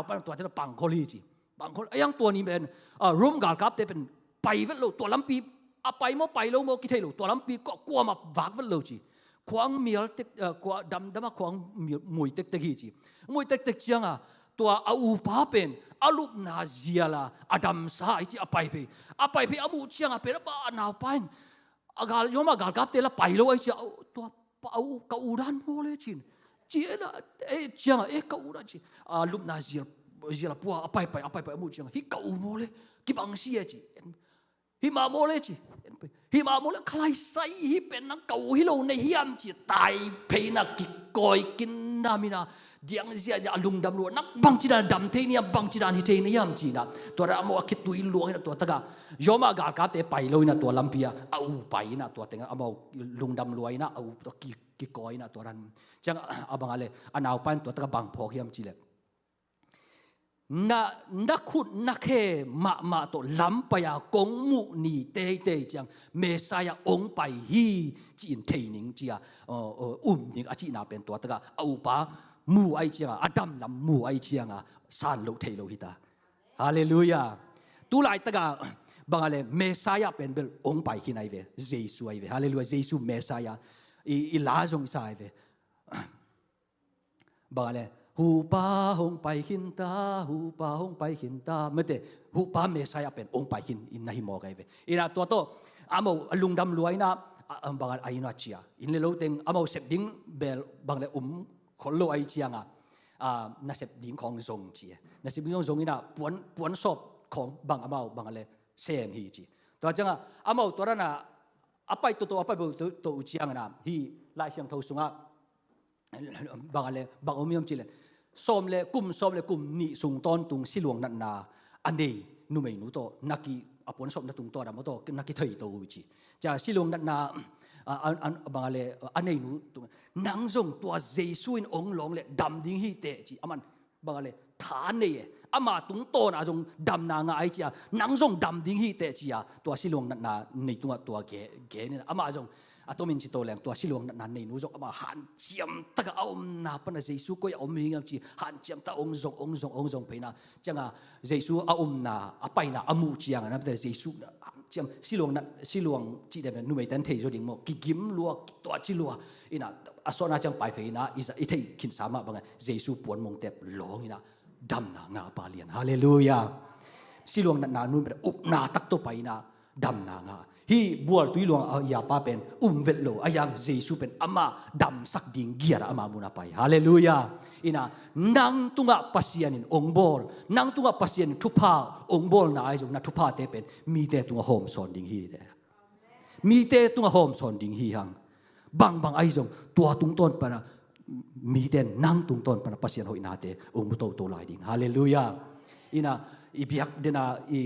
S7: pan to te pang kho li chiบางคนยังตัวนี้เป็นร่วมกาลกับแต่เป็นไปวัดโลตัวลำปีไปมั่วไปโลมั่วกิเทโลตัวลำปีก็กลัวมาวักวัดโลจีขวางเมียเต็กขวางดำมาขวางมวยเต็กฮีจีมวยเต็กเจียงตัวเอาป้าเป็นอาลูกนาเซียละอดัมสายจีไปอามูเจียงเป็นบ้านาวไปกาลยอมกาลกับแต่ละไปโลไอจีตัวเอาเกาดันโมเลยจีจีนะเจียงเกาดันจีลูกนาเซียZia pua apa mu chang hi kau mole ki bang sia chi hi ma mole chi hi ma mole khlai sai hi pen nang kau hi lo nei hiam chi tai pe na ki koi kin na mina diang zia ja lung dam lu nak bang chi dan dam the ni bang chi dan hi the ni yam chi na to ra mo akit tu luang na to taga yoma ga ka te pai lo na to lampia au pai na to tenga amo lung dam luai na au to ki koi na to ran chang abang ale anaw pan to taga bang phok hiam chi le na khut na khe ma to lam pa ya kong mu ni te chang Messiah ong pai hi chin thei ning chia ning a chi na pen to ta au pa mu ai chia adam lam mu ai chia nga san lo thei lo hi ta hallelujah tu lai ta ga bangale Messiah pen bel ong pai hi nai ve Jesu ai ve hallelujah Jesu Messiah i la jong sai ve bangale hu pa hong pai hin ta mate hu pa Messiah pen ong pai hin in nahi mo kai ve ina to amo lung dam luai na bangal ai na chia in le lo teng amo sep ding bel bangle khol lo ai chia nga na sep ding khong zong chia na sep ding zong ina puan sop khong bang amo bangale sem hi chi to changa amo to ra na apai to apai to chia nga na hi lai siang tho sunga bangale bang omiam chile som le kum ni sung ton tung silwang nat na ane nu mei nu to naki apon som na tung to da mo to naki thei to chi cha silwang nat na bangale ane nu tung nang jong tua Jesu in ong long le dam ding hi te chi aman bangale tha nei ama tung to na jong dam na nga ai chi nang jong dam ding hi te chi tua silwang nat na nei tung tua ge ni ama jong atomin chi to leng tua silwang nan nei nu jong ama han chiam taka om na pa na Jesu ko om mi ngam chi han chiam ta ong jong peina changa Jesu a om na apai na amu chiang na ta Jesu chiam silwang chi de nu mei tan thei jo ding mo ki gim lua to chi lua ina asona chang pai peina is i thei kin sama banga Jesu puan mong tep long ina dam na nga pa lian hallelujah silwang na nu be up na tak to paina dam na nga hi bual tui luang ya pa pen vet lo ayang Jesu pen ama dam sak ding giara ama muna pai hallelujah ina nang tunga pasianin ongbol nang tunga pasian thupa ongbol na ai jong na thupa te pen mi te tunga hom son ding hi de mi te tunga hom son ding hi hang bang ai jong tua tung ton pa na mi ten nang tung ton pa na pasian hoi na te ong to to lai ding hallelujah ina ibiak dena i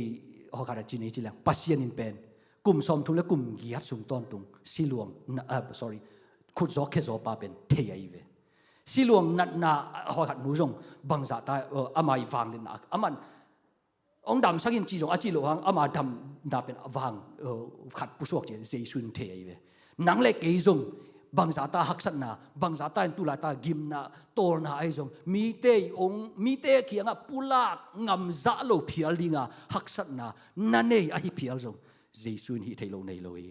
S7: hokara chini chilang pasianin pen kum som thung le kum giat sum ton tung silwang khut zo khe zo pa pen thei ai ve silwang nat na ho khat nu jong bang za ta amai wang len aman ong dam sakin chi jong a chi lo hang ama dam da pen wang khat pu suak che Jesun thei ai ve nang le ke jong bang za ta hak sat na bang za ta tu la ta gim na tol na ai jong mi te khianga pulak ngam za lo phial dinga hak sat na nanei a hi phial jong Jesu hi thei lo nei lo hi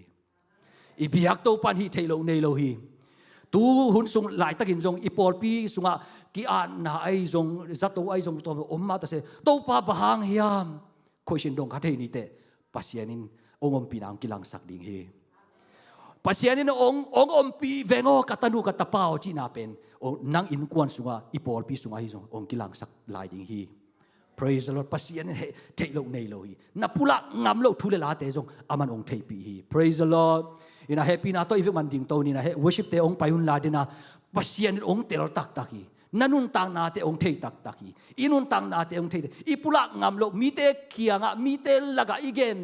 S7: i biak to pan hi thei lo nei lo hi tu hun sung lai takin jong i pol pi sunga ki an na ai jong za to ai jong to om ma ta se to pa bahang hiam khoi sin dong kha thei ni te pasianin ongom pinang kilang sak ding hi pasianin ong pi vengo katanu katapao china pen o nang in kwan sunga ipol pi sunga hi song ong kilang sak lai ding hi praise the Lord pasianin he thei lo nei lo hi na pula ngam lo thule la te jong aman ong thei pi hi praise the Lord ina happy na to if man ding to ni na he worship te ong payun la dina pasianin ong tel tak tak hi nanun tang na te ong thei tak tak hi inun tang na te ong thei ipula ngam lo mi te kianga mi te laga igen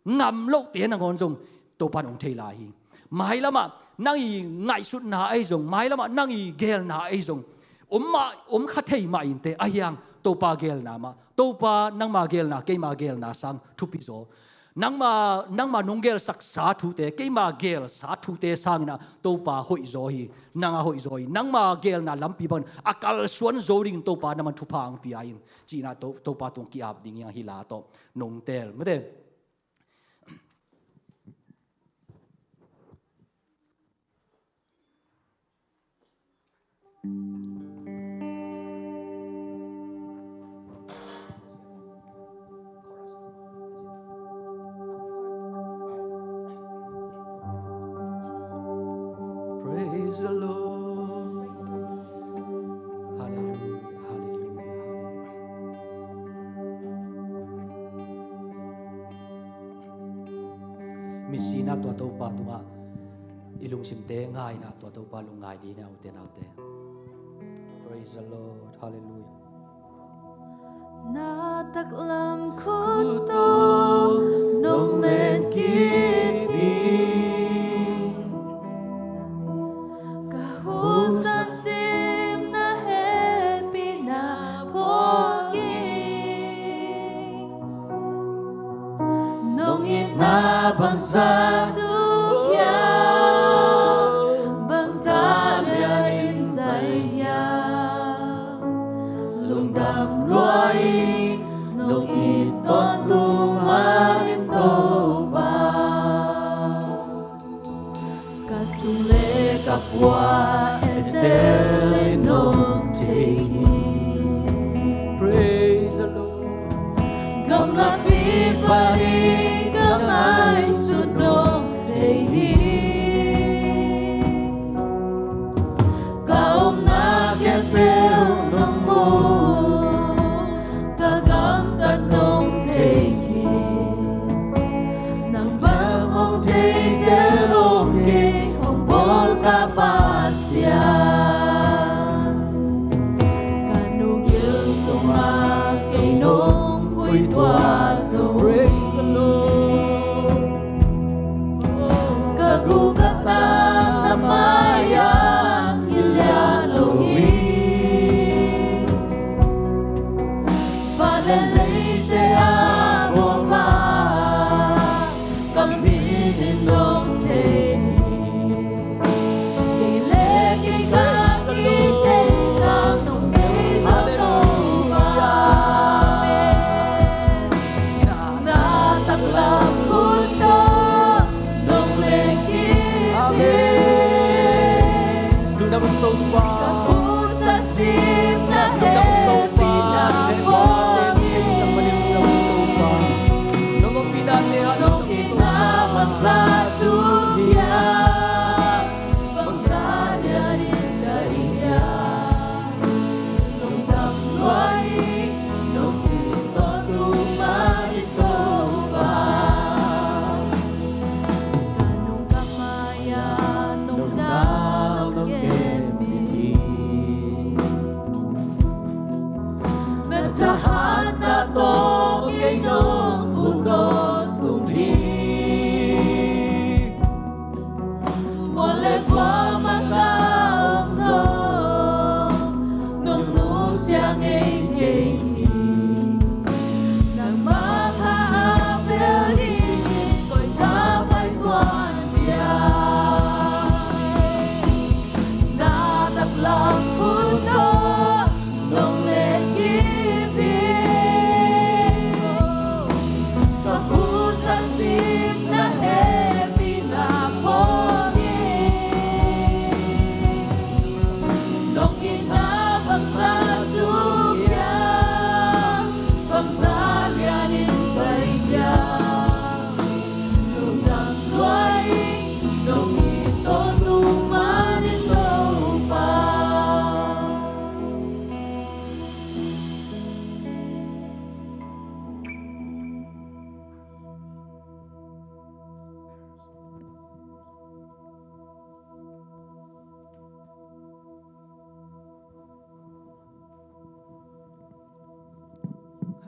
S7: ngam lo te na ngon jong to pan ong thei la hi mai lama nang i ngai sut na ai jong mai lama nang i gel na ai jong om kha thei ma in te ayang to pa gel na ma to pa nang ma gel na ke ma gel na sang thu pi zo nang ma nong gel sak sa thu te ke ma gel sa thu te sang na to pa hoi zo hi nang a hoi zo hi nang ma gel na lam pi bon akal suan zo ring to pa na man thu phang pi ain chi na to pa tong ki ap ding yang hi la to nong tel ma de Praise the Lord. Hallelujah, hallelujah. Misina tua tau pa tunga ilung simte ngai na tua tau pa lungai di na uten aute. Praise the Lord. Hallelujah.
S1: Na tak lam khu to nong lên kiết
S7: na bangsa tuya
S1: bangsa lian zaya lung dam loi nong it ton tu marin to ba kasule kapwa eterno tehi
S7: praise the Lord
S1: gam la pi pari ai sụt đổ thấy đi cả ông na kẹt bèo nông mô cả gam cả nông thấy khi nàng bơ mong thấy kê lô kê hồng bó cả ba xia cả nông dương sông a cây nông vui tỏa dầu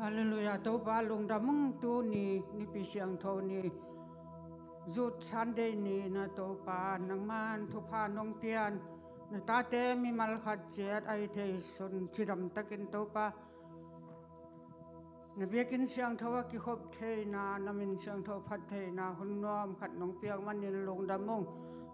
S8: Hallelujah. Tau pa lung damang tu ni pi siang tho ni zut Sunday ni na tau pa nang man thu pa nong pian na ta te mi mal khat chet ai the sun chiram takin tau pa na biakin siang tho ki khop the na namin siang tho phat the na hun nom khat nong piang man ni lung damong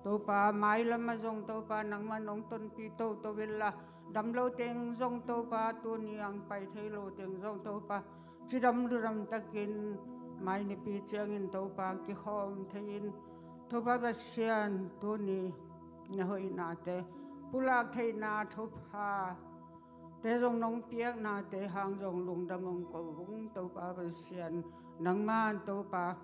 S8: tau pa mai lam ma jong tau pa nang man nong ton pi tau to villa đâm lâu tiếng rong tàu pa tu niang pai thấy lâu tiếng rong tàu pa chỉ đâm lu đâm takin mai ni pi chiang in tàu pa ki khom thấy in tàu pa basian tu ni na hoi na te pulak thấy na tàu pa te rong nong piak na te hang rong lung đâm ông ko vung tàu pa basian nang man tàu pa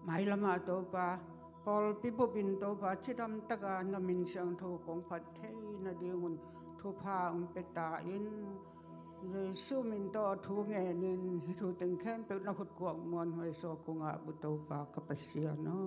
S8: mai lama tàu pa Paul pipo bin to pa chidam taga na min siang tho kong phat thei na dingun thu pha peta in Jesu min to thu nge nin thu teng khem pe na khut kuang mon hoi so kunga bu to pa kapasia no